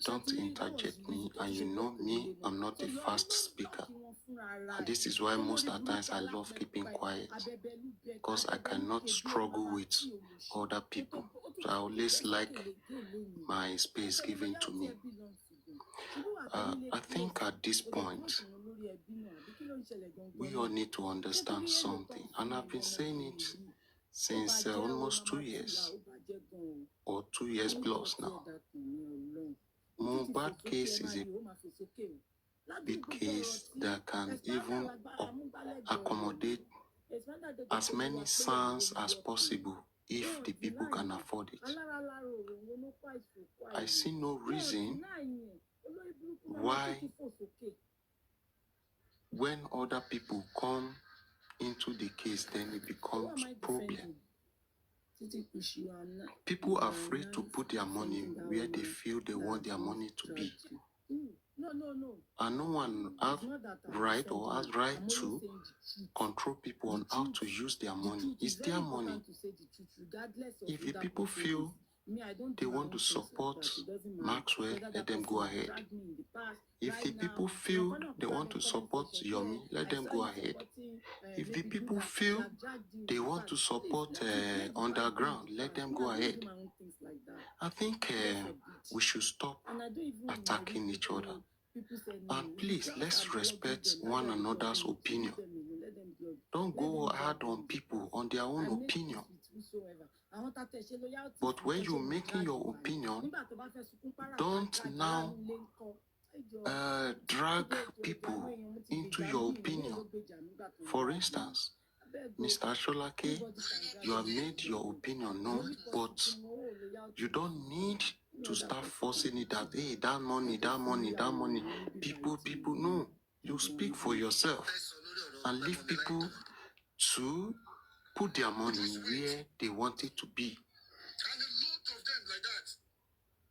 don't interject me. And you know me, I'm not a fast speaker. And this is why most of the times I love keeping quiet, because I cannot struggle with other people. So I always like my space given to me. I think at this point, we all need to understand something. And I've been saying it since almost 2 years, or 2 years plus now. Mohbad case is a big case that can even accommodate as many sons as possible if the people can afford it. I see no reason why, when other people come into the case, then it becomes problem. People are afraid to put their money where they feel they want their money to be. And no one has right or has right to control people on how to use their money. It's their money. If the people feel they want to support Maxwell, let them go ahead. If the people feel they want to support Yomi, let them go ahead. If the people feel they want to support Underground, let them go ahead. I think we should stop attacking each other. And please, let's respect one another's opinion. Don't go hard on people on their own opinion. But when you're making your opinion, don't now drag people into your opinion. For instance, Mr. Sholake, you have made your opinion known, but you don't need to start forcing it that, hey, that money. People, no. You speak for yourself and leave people to put their money where they want it to be.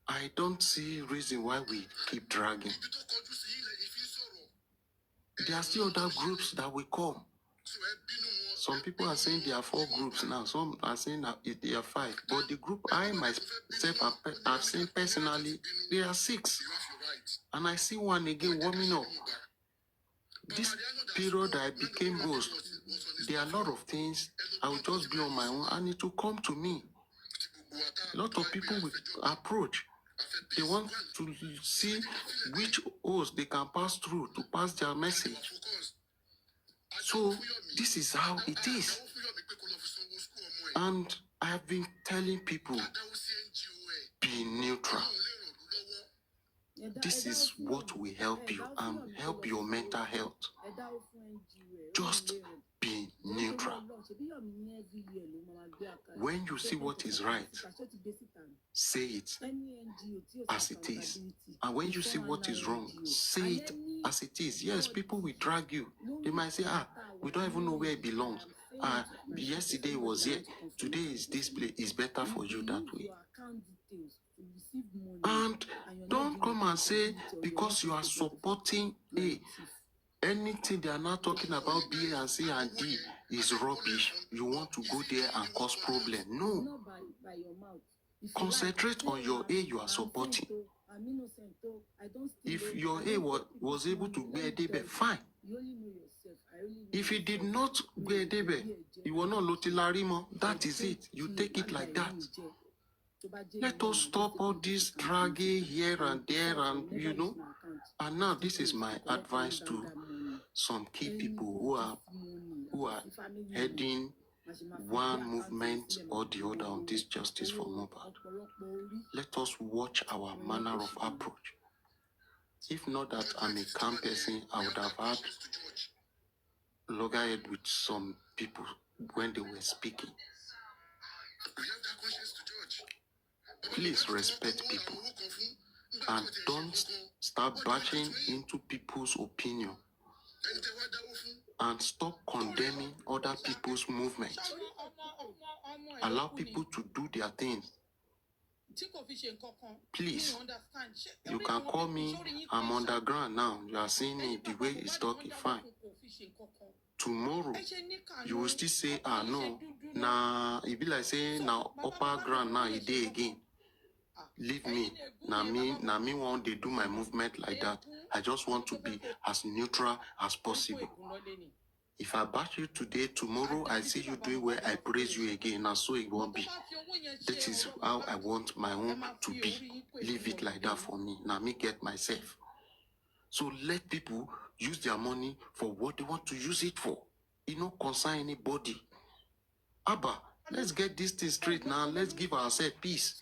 I don't see reason why we keep dragging. There are still other groups that will come. Some people are saying there are 4 groups now. Some are saying that there are 5. But the group I myself have seen personally, there are 6. And I see one again warming up. This period I became host, there are a lot of things I will just be on my own and it will come to me. A lot of people will approach. They want to see which host they can pass through to pass their message. So this is how it is. And I have been telling people, be neutral. This is what will help you and help your mental health. Just be neutral. When you see what is right, say it as it is. And when you see what is wrong, say it as it is. Yes, people will drag you. They might say, we don't even know where it belongs. Yesterday was here. Today is this place. Is better for you that way. And don't come and say, because you are supporting anything they are now talking about B and C and D is rubbish, you want to go there and cause problem. No. Concentrate on your A you are supporting. If your A was able to go Edebe, fine. If he did not go Edebe, you will not Lotilarimo. That is it. You take it like that. Let us stop all this dragging here and there, and And now this is my advice to some key people who are heading one movement or the other on this justice for Mohbad. Let us watch our manner of approach. If not that I'm a calm person, I would have had loggerhead with some people when they were speaking. Please respect people and don't start bashing into people's opinion, and stop condemning other people's movement. Allow people to do their thing. Please, you can call me. I'm underground now. You are seeing me the way it's talking, fine. Tomorrow, you will still say, no. Nah, it be like saying, now upper ground now, it day again. Leave me. Now me want to do my movement like that. I just want to be as neutral as possible. If I bash you today, tomorrow I see you doing where I praise you again, and so it won't be. That is how I want my own to be. Leave it like that for me. Now me get myself. So let people use their money for what they want to use it for. It don't concern anybody. Abba, let's get this thing straight now. Let's give ourselves peace.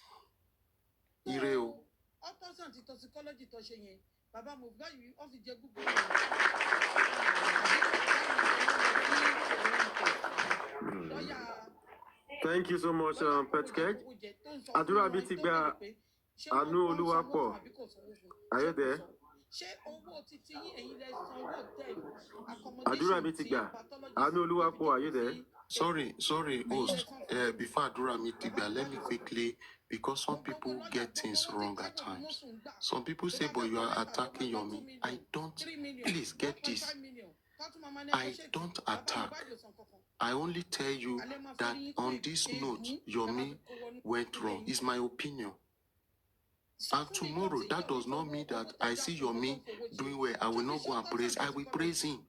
Ireo. Thank you so much, Petkeg. Adura Bitigba Anu Oluwapo. Are you there? Adura Bitigba Anu Oluwapo, are you there? Sorry, host. Before Adura Bitigba, let me quickly, because some people get things wrong at times. Some people say, but you are attacking Yomi. I don't. Please get this. I don't attack. I only tell you that on this note, Yomi went wrong. It's my opinion. And tomorrow, that does not mean that I see Yomi doing well. I will not go and praise. I will praise him.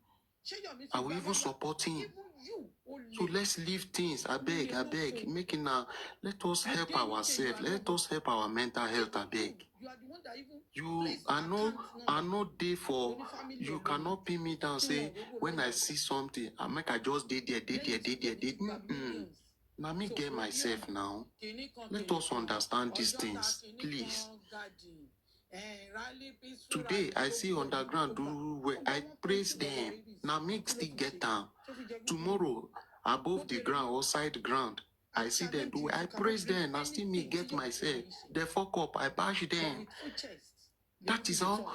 I will even support him. So let's leave things. I beg. Making let us help ourselves. Let us help our mental health. I beg. You are not there for. You cannot pin me down. Say when I see something, I just did there. Now me get myself now. Let us understand these things, please. Today I see underground do well. I praise them. Now me still get down. Tomorrow above the ground or side ground, I see them do well. I praise them. Now still me get myself. They fuck up. I bash them. That is how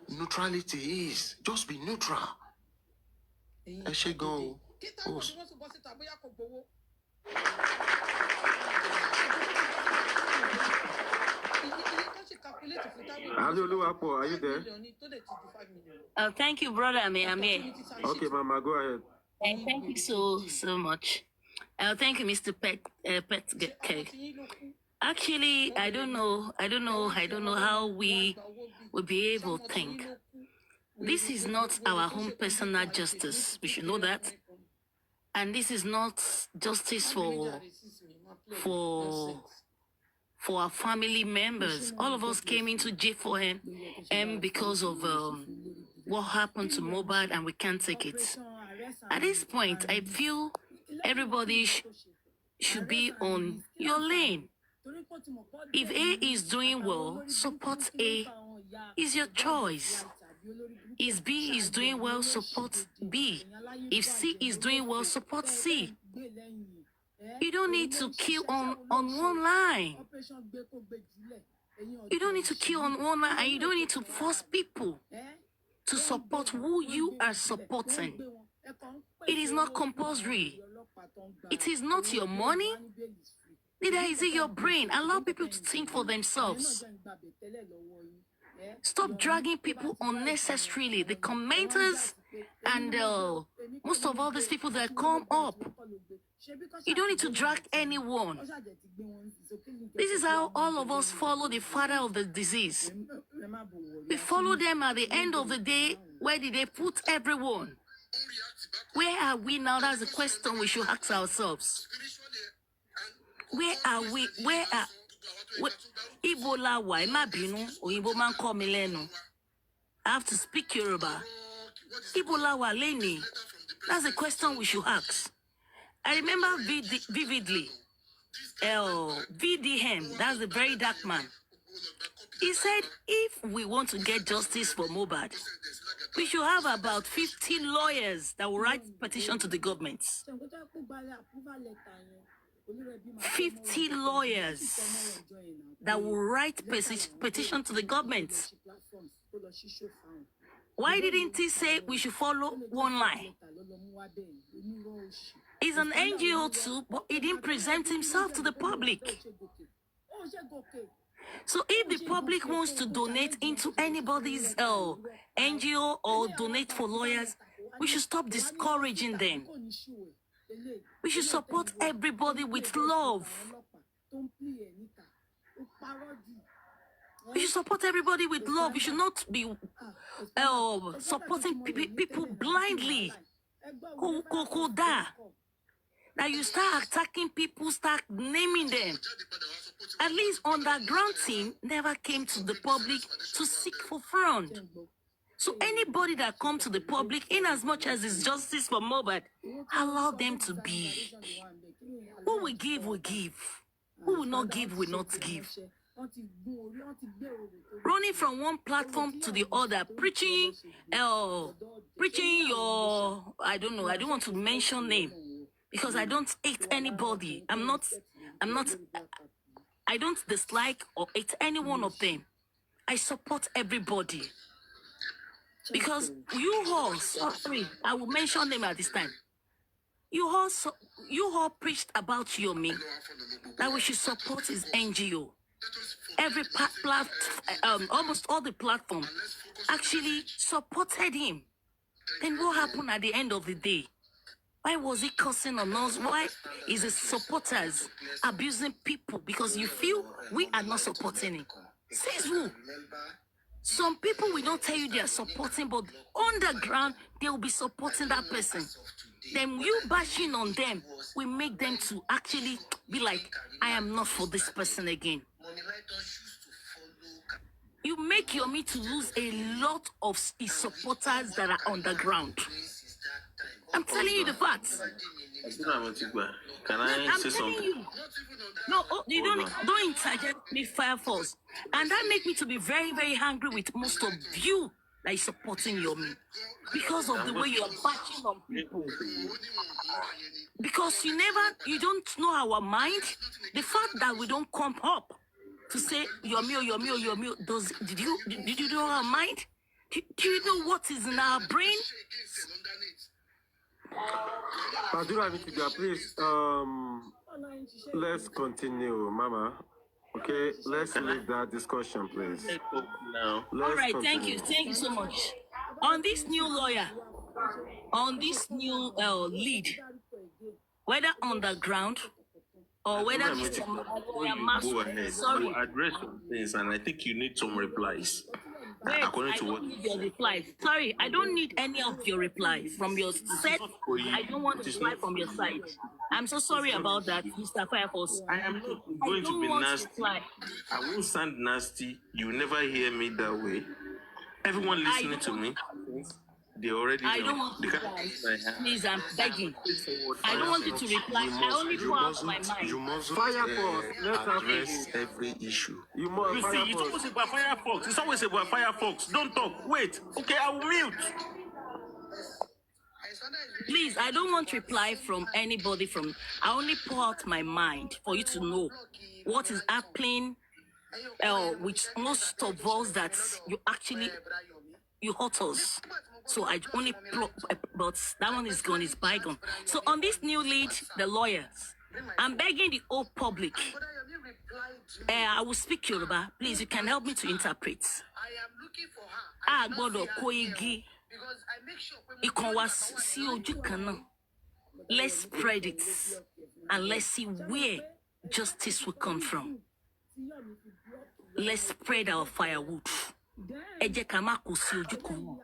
neutrality is. Just be neutral. I should go. Are you there? Thank you, brother. I'm here. Okay, Mama, go ahead. Thank you so much. Thank you, Mr. Pet Cake. Actually, I don't know how we will be able to think. This is not our own personal justice. We should know that. And this is not justice for our family members. All of us came into jail for him because of what happened to Mohbad, and we can't take it. At this point, I feel everybody should be on your lane. If A is doing well, support A. Is your choice. If B is doing well, support B. If C is doing well, support C. You don't need to kill on one line. You don't need to kill on one line, and you don't need to force people. to support who you are supporting. It is not compulsory. It is not your money. Neither is it your brain. Allow people to think for themselves. Stop dragging people unnecessarily. The commenters and most of all these people that come up. You don't need to drag anyone. This is how all of us follow the father of the disease. We follow them at the end of the day. Where did they put everyone? Where are we now? That's the question we should ask ourselves. Where are we? Where are... Ibola wa ema binu oyinbo man call me lenu. I have to speak Yoruba. Ibola wa leni. That's the question we should ask. I remember vividly. VDM, that's the very dark man. He said, if we want to get justice for Mohbad, we should have about 50 lawyers that will write petition to the government. 50 lawyers that will write petition to the government. Why didn't he say we should follow one line? He's an NGO too, but he didn't present himself to the public. So if the public wants to donate into anybody's NGO or donate for lawyers, we should stop discouraging them. We should support everybody with love. We should support everybody with love. We should not be supporting people blindly. Now you start attacking people, start naming them. At least underground team never came to the public to seek for front. So anybody that comes to the public, in as much as it's justice for Mohbad, allow them to be. Who will give, will give. Who will not give, will not give. Running from one platform to the other, preaching your, I don't know, I don't want to mention name because I don't hate anybody. I don't dislike or hate any one of them. I support everybody. Because you all, sorry, I will mention them at this time. You all preached about Yomi, that we should support his NGO. Every almost all the platform actually supported him. Then what happened at the end of the day? Why was he cursing on us? Why is his supporters abusing people? Because you feel we are not supporting him. Says who? Some people will not tell you they are supporting, but underground, they will be supporting that person. Then you bashing on them will make them to actually be like, I am not for this person again. You make Yomi to lose a lot of his supporters that are underground. I'm telling you the facts. Can I say something? You. No, you don't interject me, Fire Force. And that makes me to be very, very angry with most of you that is supporting Yomi. Because of the way you are bashing on people. Because you don't know our mind. The fact that we don't come up to say Yomi, did you know our mind? Do you know what is in our brain? Please, let's continue, Mama. Okay, let's leave that discussion, please. All right, continue. Thank you so much. On this new lawyer, on this new lead, whether underground or whether Mr. Go ahead. Sorry. You address some things, and I think you need some replies. Wait, I don't need your replies. Sorry, I don't need any of your replies from your set. I don't want to reply from your side. I'm so sorry about that, Mr. Fireforce. I am not going to be nasty. I won't sound nasty. You never hear me that way. Everyone listening to me, they already know. I don't want to reply. Please, I'm begging. I don't want you to reply. I only pour out my mind. You must Address every issue. You see, it's always about Firefox. It's always about Firefox. Don't talk. Wait. Okay, I will mute. Please, I don't want reply from anybody. I only pour out my mind for you to know what is happening with most of us that You hurt us. So I only but that one is gone, it's bygone. So on this new lead, the lawyers, I'm begging the whole public. I will speak Yoruba. Please, you can help me to interpret. Ah, gbọ́dọ̀ kó igi. Ikàn wa sí ojú kan náà. Let's spread it and let's see where justice will come from. Let's spread our firewood. Ẹ jẹ́ ká má kó sí ojú kan náà.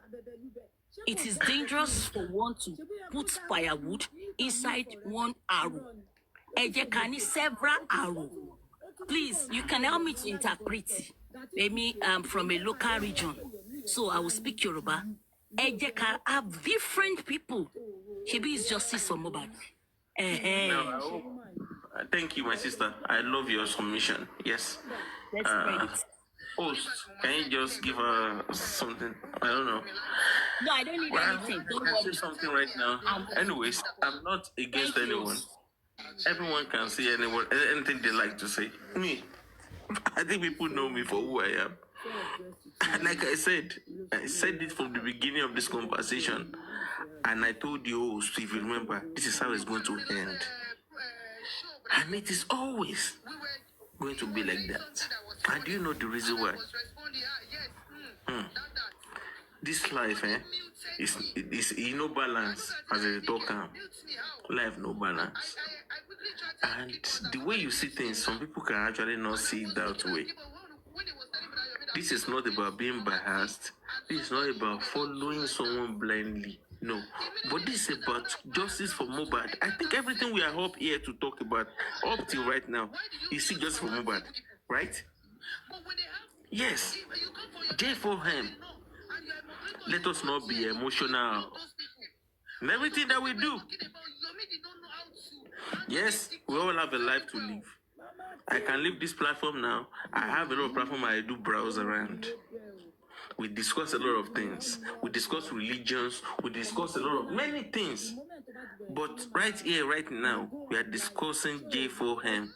It is dangerous for one to put firewood inside one arrow. Ẹ jẹ́ ká ní several arrows. Please, you can help me to interpret. Maybe I'm from a local region, so I will speak Yoruba. Ẹ jẹ́ ká have different people. Shebi is justice for Mohbad. Thank you, my sister. I love your submission. Yes. Host, can you just give her something? I don't know. No, I don't need anything. Don't I worry. say something right now. Anyways, I'm not against anyone. Everyone can say anything they like to say. Me, I think people know me for who I am. And like I said it from the beginning of this conversation. And I told you, host, if you remember, this is how it's going to end. And it is always going to be like that. And do you know the reason why? This life, is no balance as a talker. Life no balance. And the way you see things, some people can actually not see it that way. This is not about being biased. This is not about following someone blindly. No. But this is about justice for Mohbad. I think everything we are up here to talk about, up till right now, is still justice for Mohbad. Right? Yes. Therefore, let us not be emotional in everything that we do. Yes, we all have a life to live. I can leave this platform now. I have a lot of platform I do browse around. We discuss a lot of things. We discuss religions. We discuss a lot of many things. But right here, right now, we are discussing J4M,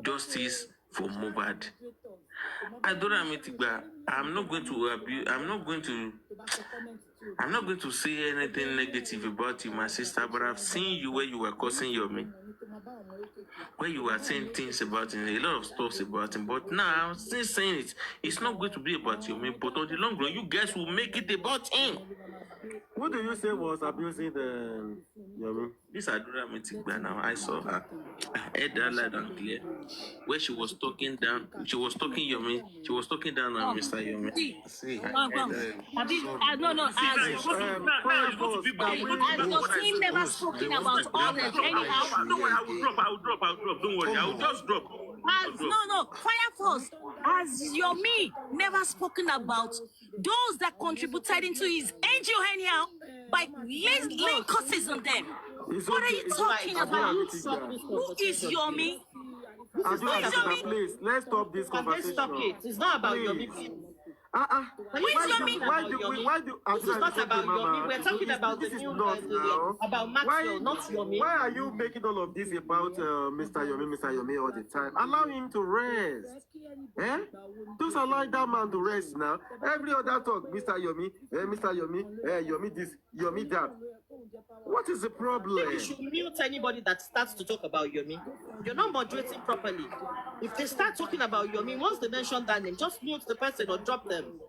justice for Mohbad. I'm not going to abuse. I'm not going to say anything negative about you, my sister. But I've seen you where you were cursing Yomi, where you were saying things about him, a lot of stuff about him. But now I'm still saying it. It's not going to be about Yomi, but on the long run, you guys will make it about him. What do you say was abusing the Yomi? This Adura Mitigba now, I saw her. I heard that loud and clear. Where she was talking down, she was talking Yomi, she was talking down on Mr. Yomi. See, no, as your team never spoken about others anyhow. I will drop. Don't worry, I will just drop. No, Fire Force, as Yomi never spoken about those that contributed into his angel anyhow by laying curses on them. What are you talking about? Who is Yomi? Please, let's stop this conversation. Stop it. It's not about Yomi. Why do this is not about Yomi. We're talking about the new about Maxwell, not Yomi. Why are you making all of this about Mr. Yomi all the time? Allow him to rest. Just allow that man to rest now. Every other talk, Mr. Yomi, Yomi this, Yomi that. What is the problem? I think you should mute anybody that starts to talk about Yomi. You're not moderating properly. If they start talking about Yomi, once they mention that name, just mute the person or drop them.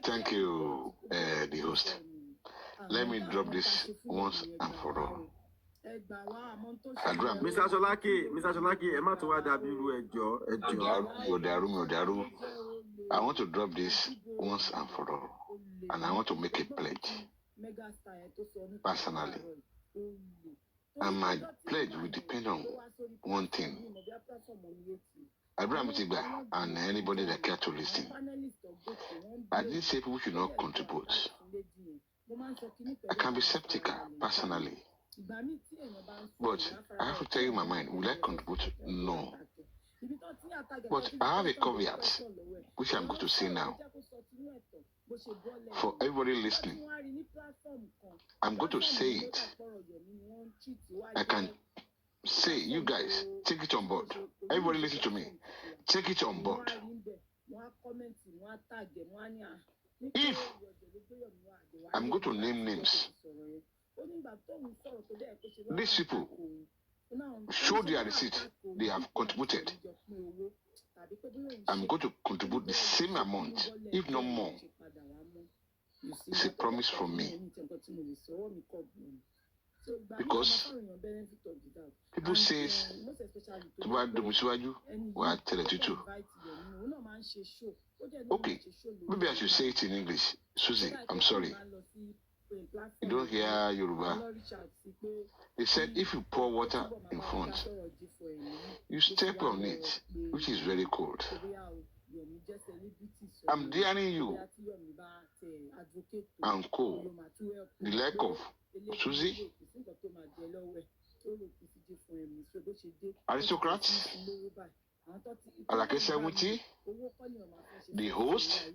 Thank you, the host. Let me drop this once and for all. Mr. Sholaki, Emma to add I want to drop this once and for all, and I want to make a pledge personally. And my pledge will depend on one thing. Abraham Tigba and anybody that care to listen. I didn't say people should not contribute. I can be skeptical personally. But I have to tell you my mind. Will I contribute? No. But I have a caveat, which I'm going to say now. For everybody listening, I'm going to say it. I can say, you guys, take it on board. Everybody listen to me. Take it on board. If I'm going to name names, these people show their receipt they have contributed. I'm going to contribute the same amount, if not more. It's a promise from me. Because people say, okay, maybe I should say it in English. Suzzy, I'm sorry. You don't hear Yoruba. They said if you pour water in front, you step on it, which is very cold. I'm daring you and co. The lack of Suzzy, aristocrats, Alake 70, the host,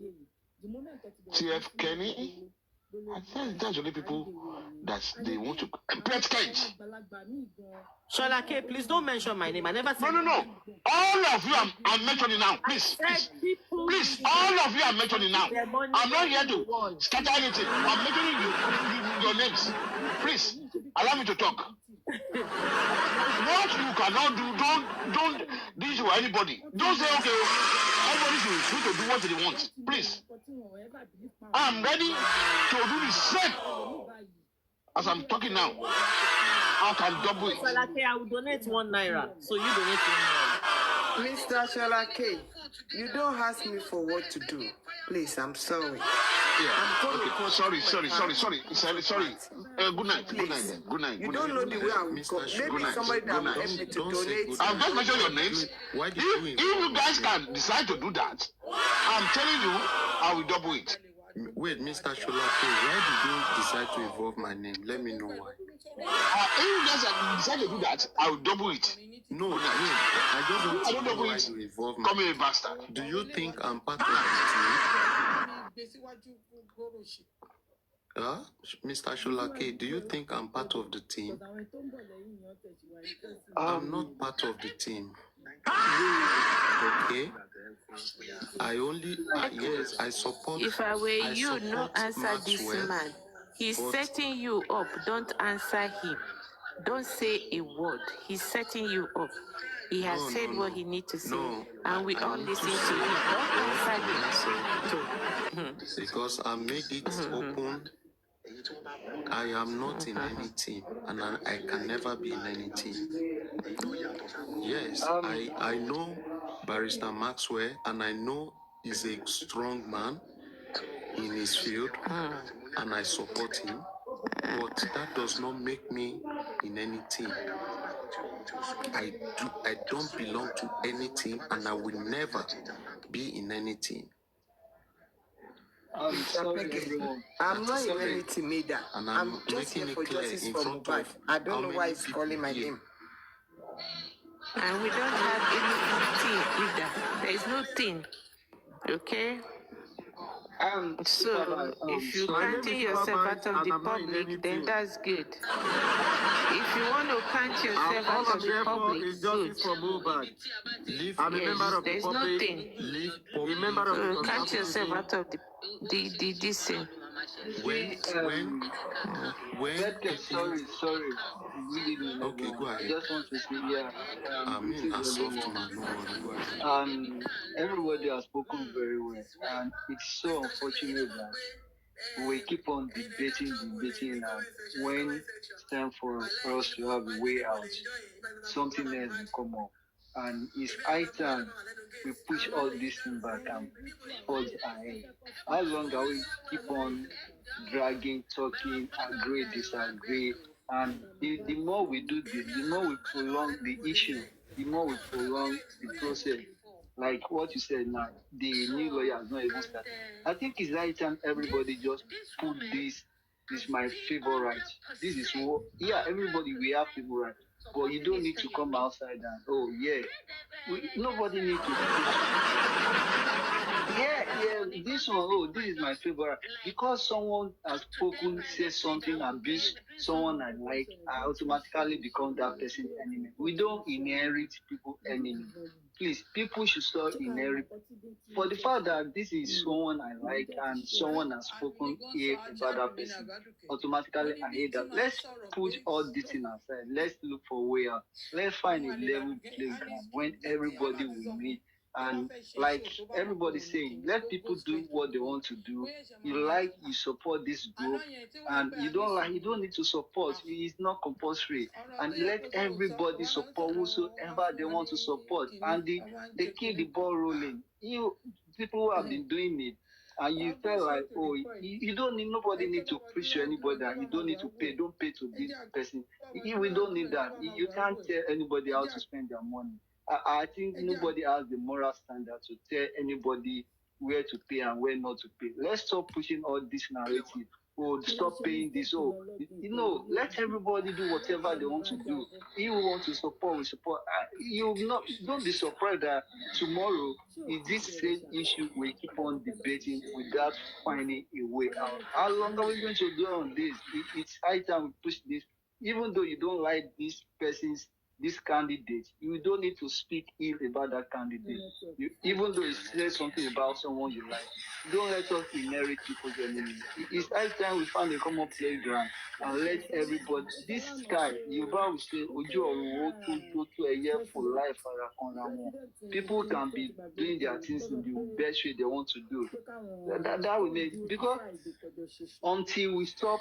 TF Kenny. I think that's the only people that they want to. Pet Kate. Sholake, please don't mention my name. I never said. No. All of you, I'm mentioning now. Please. All of you are mentioning now. I'm not here to scatter anything. I'm mentioning your names. Please, allow me to talk. What you cannot do, don't this to anybody. Don't say, okay, everybody should free to do what they want. Please. I'm ready to do the same as I'm talking now. I can double it. Sholake, I will donate 1 naira. So you donate 1 naira. Mr. Sholake, you don't ask me for what to do. Please, I'm sorry. Yeah. Okay. Sorry. Good night. Please. Good night. You don't know the way I will go. Maybe somebody that will help me to donate. I've just mentioned your names. If you guys can decide to do that, I'm telling you, I will double it. Wait, Mr. Sholake, why did you decide to involve my name? Let me know why. If you guys decide to do that, I will double it. No, wait. I just want to know why you involve me. Come here, bastard. Do you think I'm part of the team? Mr. Sholake, do you think I'm part of the team? I'm not part of the team. Okay? Yes, I support. If I were you, no answer this man. He's setting you up. Don't answer him. Don't say a word. He's setting you up. He has said what he needs to say, and we all listen to him. Don't answer him. Because I made it open. I am not in any team, and I can never be in any team. Yes, I know Barrister Maxwell, and I know he's a strong man in his field, and I support him. But that does not make me in any team. I don't belong to any team, and I will never be in any team. I'm sorry, everyone. I'm not in any team either. And I'm just here for justice for Mohbad. I don't know why he's calling my name. And we don't have any team either. There is no team. Okay? So, if you counting yourself out of the public, then that's good. If you want to count yourself out of the public, good. Yes, there's nothing. So count yourself out of the this thing. When sorry. Good evening, okay, everyone. go ahead. I just want to say, I mean, a soft man, no worry, go ahead. Everybody has spoken very well, and it's so unfortunate that we keep on debating, and when it's time for us to have a way out, something else will come up. And it's high time we push all this thing back and forge ahead. How long are we keep on dragging, talking, agree, disagree? And the more we do this, the more we prolong the issue, the more we prolong the process. Like what you said now, the new lawyer has not even started. I think it's high time everybody just put this is my favorite. This is what, everybody we have favorite. but you don't need to come outside and nobody need to push. This one, this is my favorite. Because someone has spoken, said something, abused someone I like, I automatically become that person's enemy. We don't inherit people enemy. Please, people should stop inherit. For the fact that this is someone I like and someone has spoken here about that person, automatically I hate that. Let's put all this in aside. Let's look for a way out. Let's find a level playground when everybody will meet. And like everybody saying, let people do what they want to do. You support this group, and you don't like, you don't need to support. It's not compulsory. And let everybody support whosoever they want to support. And they keep the ball rolling. People who have been doing it, and you feel like, you don't need, nobody need to preach to anybody that you don't need to pay. Don't pay to this person. We don't need that. You can't tell anybody how to spend their money. I think nobody has the moral standard to tell anybody where to pay and where not to pay. Let's stop pushing all this narrative. Stop paying this. Let everybody do whatever they want to do. If you want to support, we support. Don't be surprised that tomorrow is this same issue we keep on debating without finding a way out. How long are we going to do on this? It's high time we push this. Even though you don't like this candidate, you don't need to speak ill about that candidate. Even though it says something about someone you like, don't let us inherit people's enemies. It's high time we find a common playground and let everybody. This sky, Yoruba will say, Ojo Oru to a year for life. People can be doing their things in the best way they want to do. That will make, because until we stop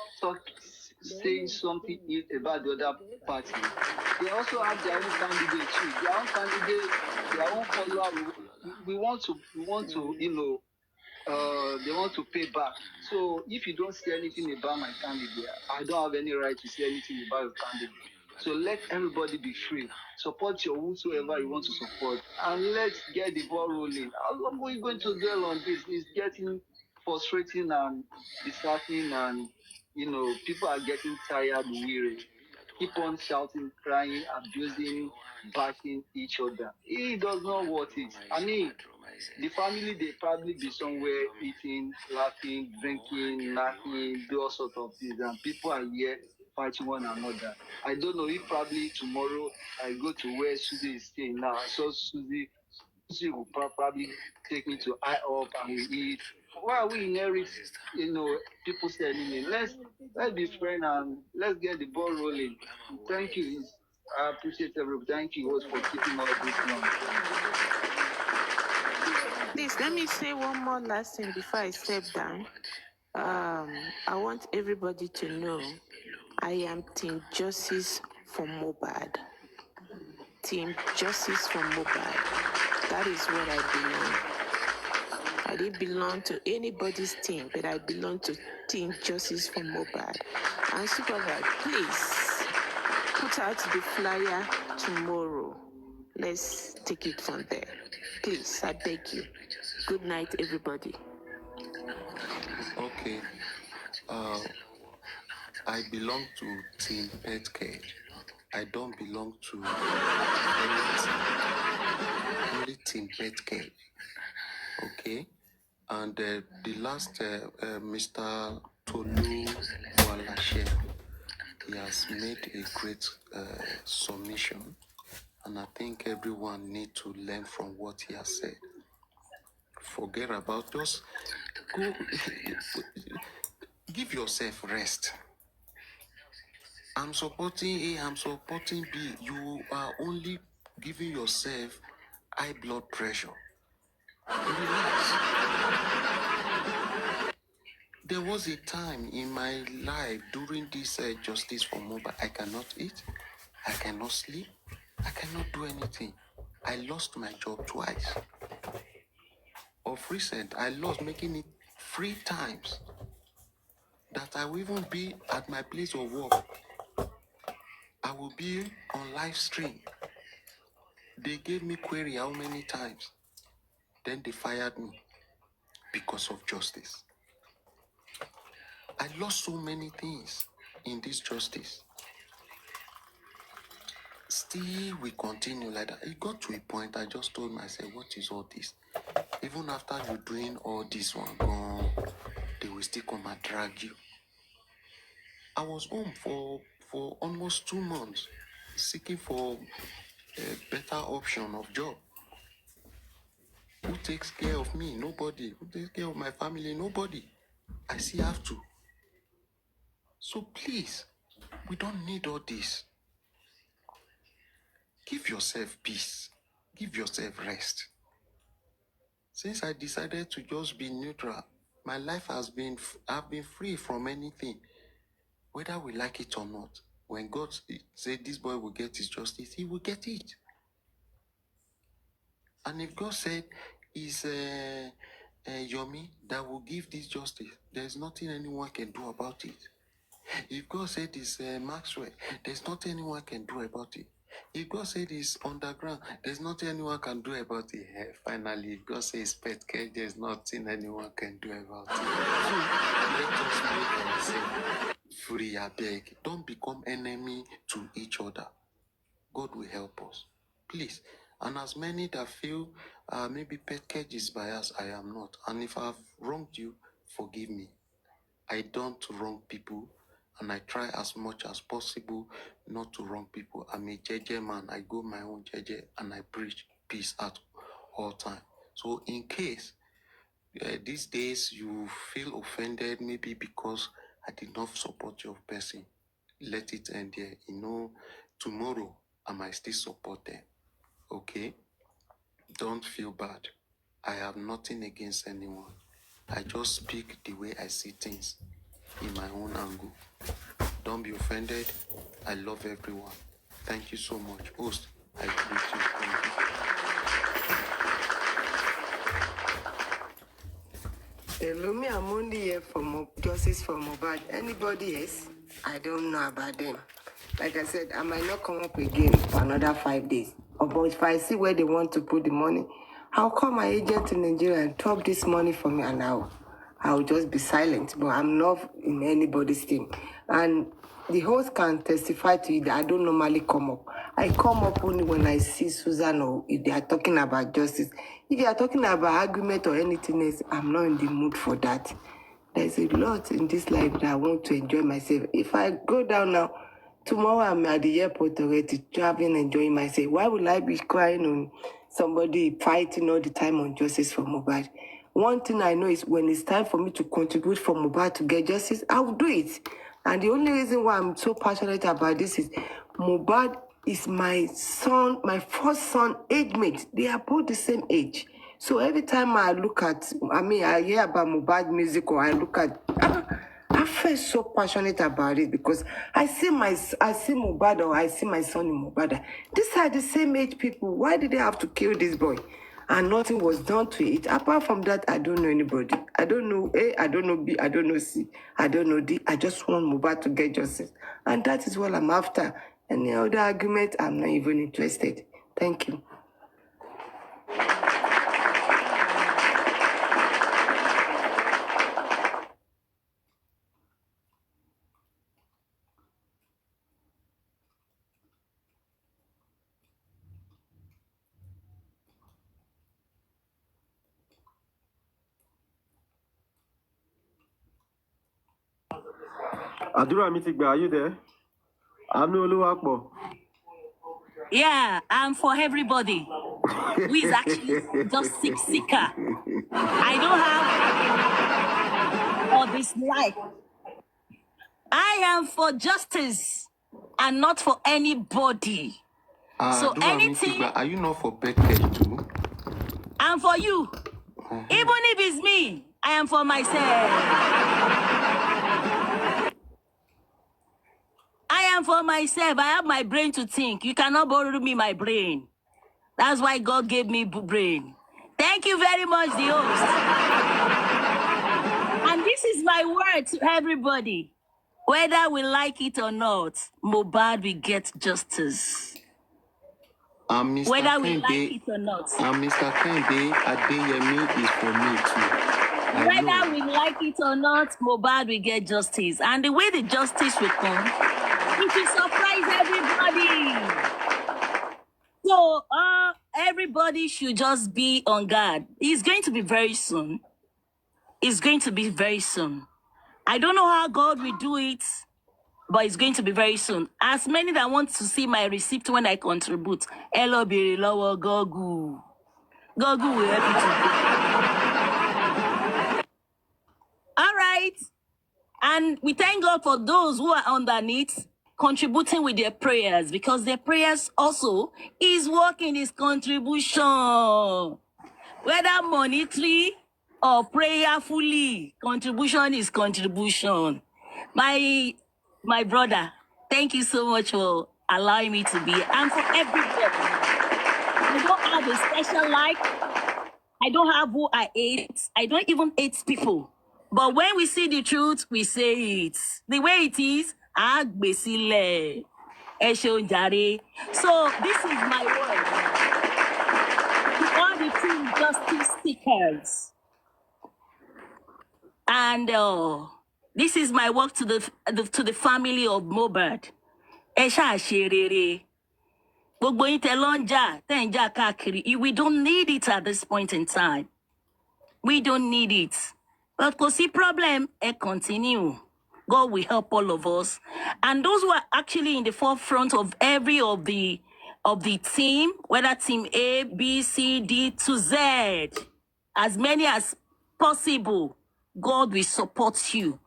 saying something about the other party, they also have their own candidate too. Their own candidate, their own follower. We want to, they want to pay back. So if you don't say anything about my candidate, I don't have any right to say anything about your candidate. So let everybody be free. Support your whosoever you want to support, and let's get the ball rolling. How long are we going to dwell on this? It's getting frustrating and disheartening, and people are getting tired, weary. Keep on shouting, crying, abusing, bashing each other. It does not worth it. I mean, the family, they probably be somewhere eating, laughing, drinking, laughing, do all sorts of things, and people are here fighting one another. I don't know if probably tomorrow I go to where Suzzy is staying now. I saw Suzzy will probably take me to IHOP and we eat. Why we inherit, people telling me, let's be friends and let's get the ball rolling. Thank you. I appreciate everybody. Thank you for keeping all this long. Please let me say one more last thing before I step down. I want everybody to know I am Team Justice for Mobad. Team Justice for Mobad. That is what I belong. I didn't belong to anybody's team, but I belong to Team Justice for Mobad. And Supervisor, please put out the flyer tomorrow. Let's take it from there. Please, I beg you. Good night, everybody. Okay. I belong to Team Pet Care. I don't belong to only Team Pet Care. Okay. And the last, Mr. Tolu Walashe, he has made a great submission, and I think everyone need to learn from what he has said. Forget about those. Go, give yourself rest. I'm supporting A, I'm supporting B. You are only giving yourself high blood pressure. Relax. There was a time in my life during this Justice for Mobile, I cannot eat, I cannot sleep, I cannot do anything. I lost my job twice. Of recent, I lost making it 3 times. That I will even be at my place of work. I will be on live stream. They gave me query how many times. Then they fired me because of justice. I lost so many things in this justice. Still, we continue like that. It got to a point I just told myself, what is all this? Even after you doing all this one, gone, they will still come and drag you. I was home for almost 2 months, seeking for a better option of job. Who takes care of me? Nobody. Who takes care of my family? Nobody. I still have to. So please, we don't need all this. Give yourself peace. Give yourself rest. Since I decided to just be neutral, my life I've been free from anything, whether we like it or not. When God said this boy will get his justice, he will get it. And if God said it's Yomi that will give this justice, there's nothing anyone can do about it. If God said it's Maxwell, there's nothing anyone can do about it. If God said it's underground, there's nothing anyone can do about it. Finally, if God says pet care, there's nothing anyone can do about it. So let us make ourselves free, I beg. Don't become enemy to each other. God will help us. Please. And as many that feel maybe pet cage is biased, I am not. And if I've wronged you, forgive me. I don't wrong people, and I try as much as possible not to wrong people. I'm a JJ man. I go my own JJ and I preach peace at all time. So in case these days you feel offended, maybe because I did not support your person, let it end there. Tomorrow I might still support them. Okay? Don't feel bad. I have nothing against anyone. I just speak the way I see things in my own angle. Don't be offended. I love everyone. Thank you so much. Host, I greet you. Thank you. Hello, me, I'm only here for justice for Mohbad. Anybody else? I don't know about them. Like I said, I might not come up again for another 5 days. But if I see where they want to put the money, I'll call my agent in Nigeria and top this money for me, and I'll just be silent. But I'm not in anybody's thing. And the host can testify to you that I don't normally come up. I come up only when I see Susan or if they are talking about justice. If they are talking about argument or anything else, I'm not in the mood for that. There's a lot in this life that I want to enjoy myself. If I go down now, tomorrow I'm at the airport already, traveling, enjoying myself. Why would I be crying on somebody fighting all the time on justice for Mohbad? One thing I know is when it's time for me to contribute for Mohbad to get justice, I will do it. And the only reason why I'm so passionate about this is Mohbad is my son, my first son, age mate. They are both the same age. So every time I hear about Mohbad music or I look at, I feel so passionate about it because I see Mohbad or I see my son in Mohbad. These are the same age people. Why did they have to kill this boy? And nothing was done to it. Apart from that, I don't know anybody. I don't know A, I don't know B, I don't know C, I don't know D. I just want Mohbad to get justice. And that is what I'm after. Any other argument, I'm not even interested. Thank you. Adura Mitigba, are you there? Anu Oluwapo. Yeah, I'm for everybody who is actually just seeker. I don't have or dislike. I am for justice and not for anybody. So anything, Are you not for pet care too? I'm for you. Even if it's me, I am for myself. I am for myself. I have my brain to think. You cannot borrow me my brain. That's why God gave me brain. Thank you very much, the host. And this is my word to everybody. Whether we like it or not, Mohbad will get justice. Whether we like it or not. Mr. Kende Adeyemi is for me too. Whether we like it or not, Mohbad will get justice. And the way the justice will come, it will surprise everybody. everybody should just be on guard. It's going to be very soon. It's going to be very soon. I don't know how God will do it, but it's going to be very soon. As many that want to see my receipt when I contribute, hello, be lower, Google. Google will help you to. All right. And we thank God for those who are underneath contributing with their prayers, because their prayers also is working his contribution. Whether monetary or prayerfully, contribution is contribution. My brother, thank you so much for allowing me to be here. And for everybody, I don't have a special like. I don't have who I hate. I don't even hate people. But when we see the truth, we say it. The way it is, agbesile. Esheun jare. So this is my word. To all the true justice seekers. And this is my work to the family of Mohbad. Ẹ ṣáà ṣe rere. Gbogbo yín tẹ́ lọ ń jà, tẹ́ ń jà káàkiri. We don't need it at this point in time. We don't need it. But kò sí problem, continue. God will help all of us. And those who are actually in the forefront of every of the team, whether team A, B, C, D to Z, as many as possible, God will support you.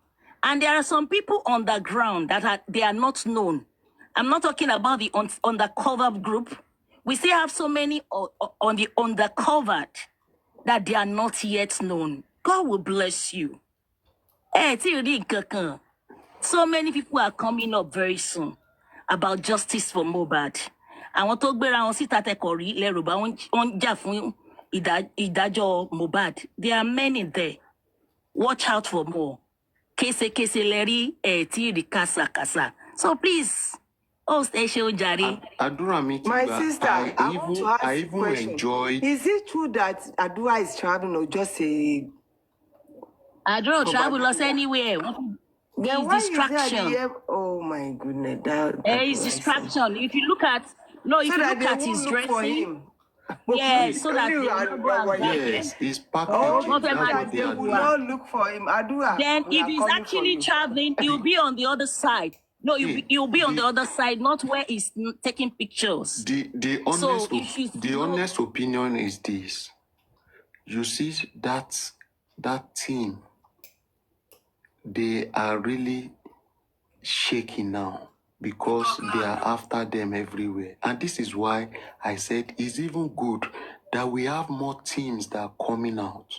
And there are some people on the ground that they are not known. I'm not talking about the undercover group. We still have so many on the undercovered that they are not yet known. God will bless you. So many people are coming up very soon about justice for Mohbad. Àwọn tó gbéra wọn síta tẹkọ̀ rí lẹ́rùbá wọ́n jà fún ìdájọ́ Mohbad. There are many there. Watch out for more. Kese lẹ́rí tí rí kásakásá. So please, host ẹ ṣeun jàre. My sister, I want to ask I a question. enjoyed. Is it true that Adura is traveling or just a... I don't travel us anywhere. Then It's why distraction. is there oh my goodness, that It's distraction. If you look at his dressing, yes, so that they will not go and grab him. Yes, it's packaging. Oh, That's that what they they are will doing. not look for him. Adura. Then we if are he's coming for actually you. traveling, he'll be on the other side. No, you'll be on the other side, not where he's taking pictures. The honest opinion is this. You see that team, they are really shaking now because they are after them everywhere. And this is why I said it's even good that we have more teams that are coming out.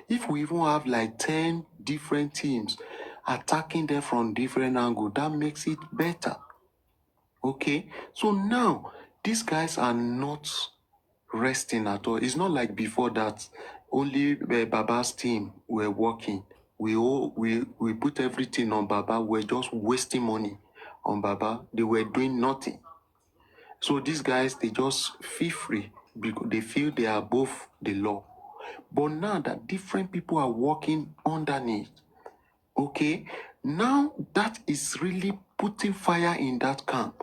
If we even have like 10 different teams attacking them from different angles, that makes it better. Okay? So now, these guys are not resting at all. It's not like before that only Baba's team were working. We put everything on Baba. We're just wasting money on Baba. They were doing nothing. So these guys, they just feel free because they feel they are above the law. But now that different people are working underneath, okay, now that is really putting fire in that camp.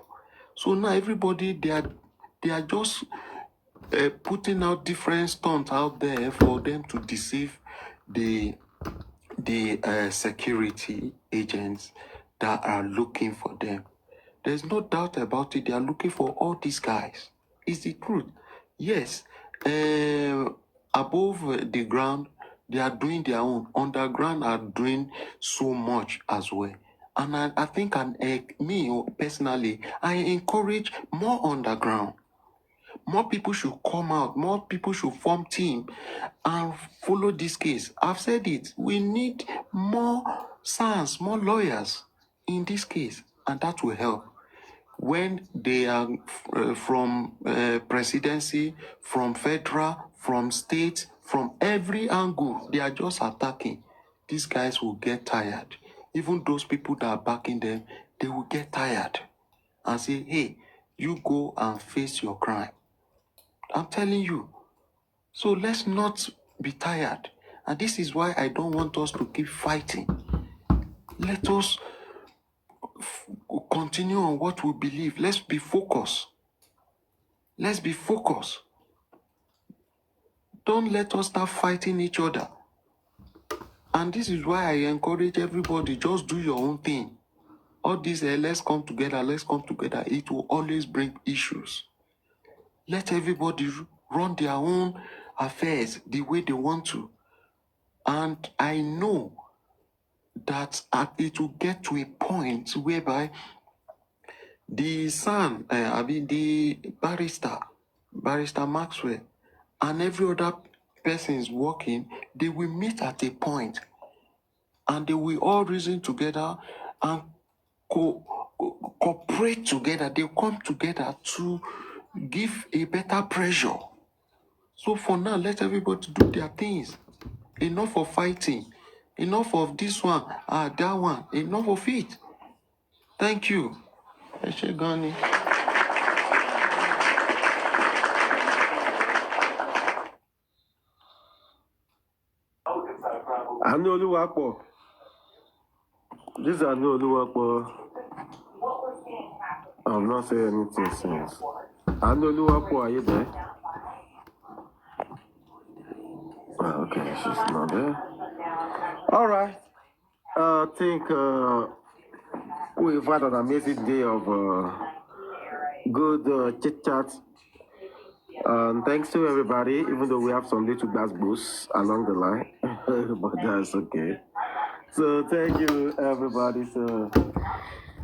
So now everybody, they are just putting out different stunts out there for them to deceive the security agents that are looking for them. There's no doubt about it. They are looking for all these guys. It's the truth. Yes, above the ground, they are doing their own. Underground are doing so much as well. And I think, me personally, I encourage more underground. More people should come out. More people should form team and follow this case. I've said it. We need more SANS, more lawyers in this case, and that will help. When they are from presidency, from federal, from state, from every angle, they are just attacking. These guys will get tired. Even those people that are backing them, they will get tired and say, hey, you go and face your crime. I'm telling you. So let's not be tired. And this is why I don't want us to keep fighting. Let us continue on what we believe. Let's be focused. Let's be focused. Don't let us start fighting each other. And this is why I encourage everybody, just do your own thing. All this, let's come together, it will always bring issues. Let everybody run their own affairs the way they want to. And I know that it will get to a point whereby the son, the barrister Maxwell, and every other person is working, they will meet at a point and they will all reason together and cooperate together. They come together to give a better pressure. So for now, let everybody do their things. Enough of fighting. Enough of this one, that one. Enough of it. Thank you. Eshegani. Anoluwapo. This is Anoluwapo. I'm not saying anything since. Anoluwapo, are you there? Okay, she's not there. All right. I think we've had an amazing day of good chit chat. Thanks to everybody, even though we have some little gas boosts along the line, but that's okay. So thank you, everybody. So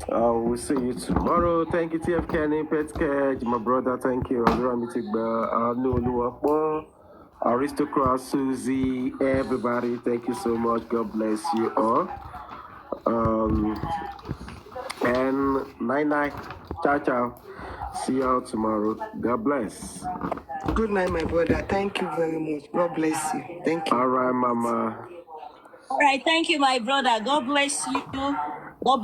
we'll see you tomorrow. Thank you, TF Kenny, Pet Cage, my brother. Thank you, Aristocrat, Suzzy, everybody. Thank you so much. God bless you all. And night. Ciao, ciao. See you all tomorrow. God bless. Good night, my brother. Thank you very much. God bless you. Thank you. All right, Mama. All right, thank you, my brother. God bless you. God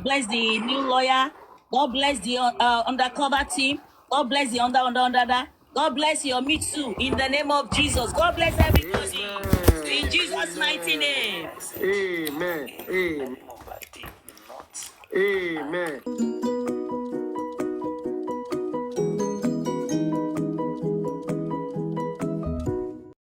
bless the new lawyer. God bless the undercover team. God bless the under. God bless your Mitsu in the name of Jesus. God bless everybody. Amen. In Jesus' mighty name. Amen. Amen. Amen.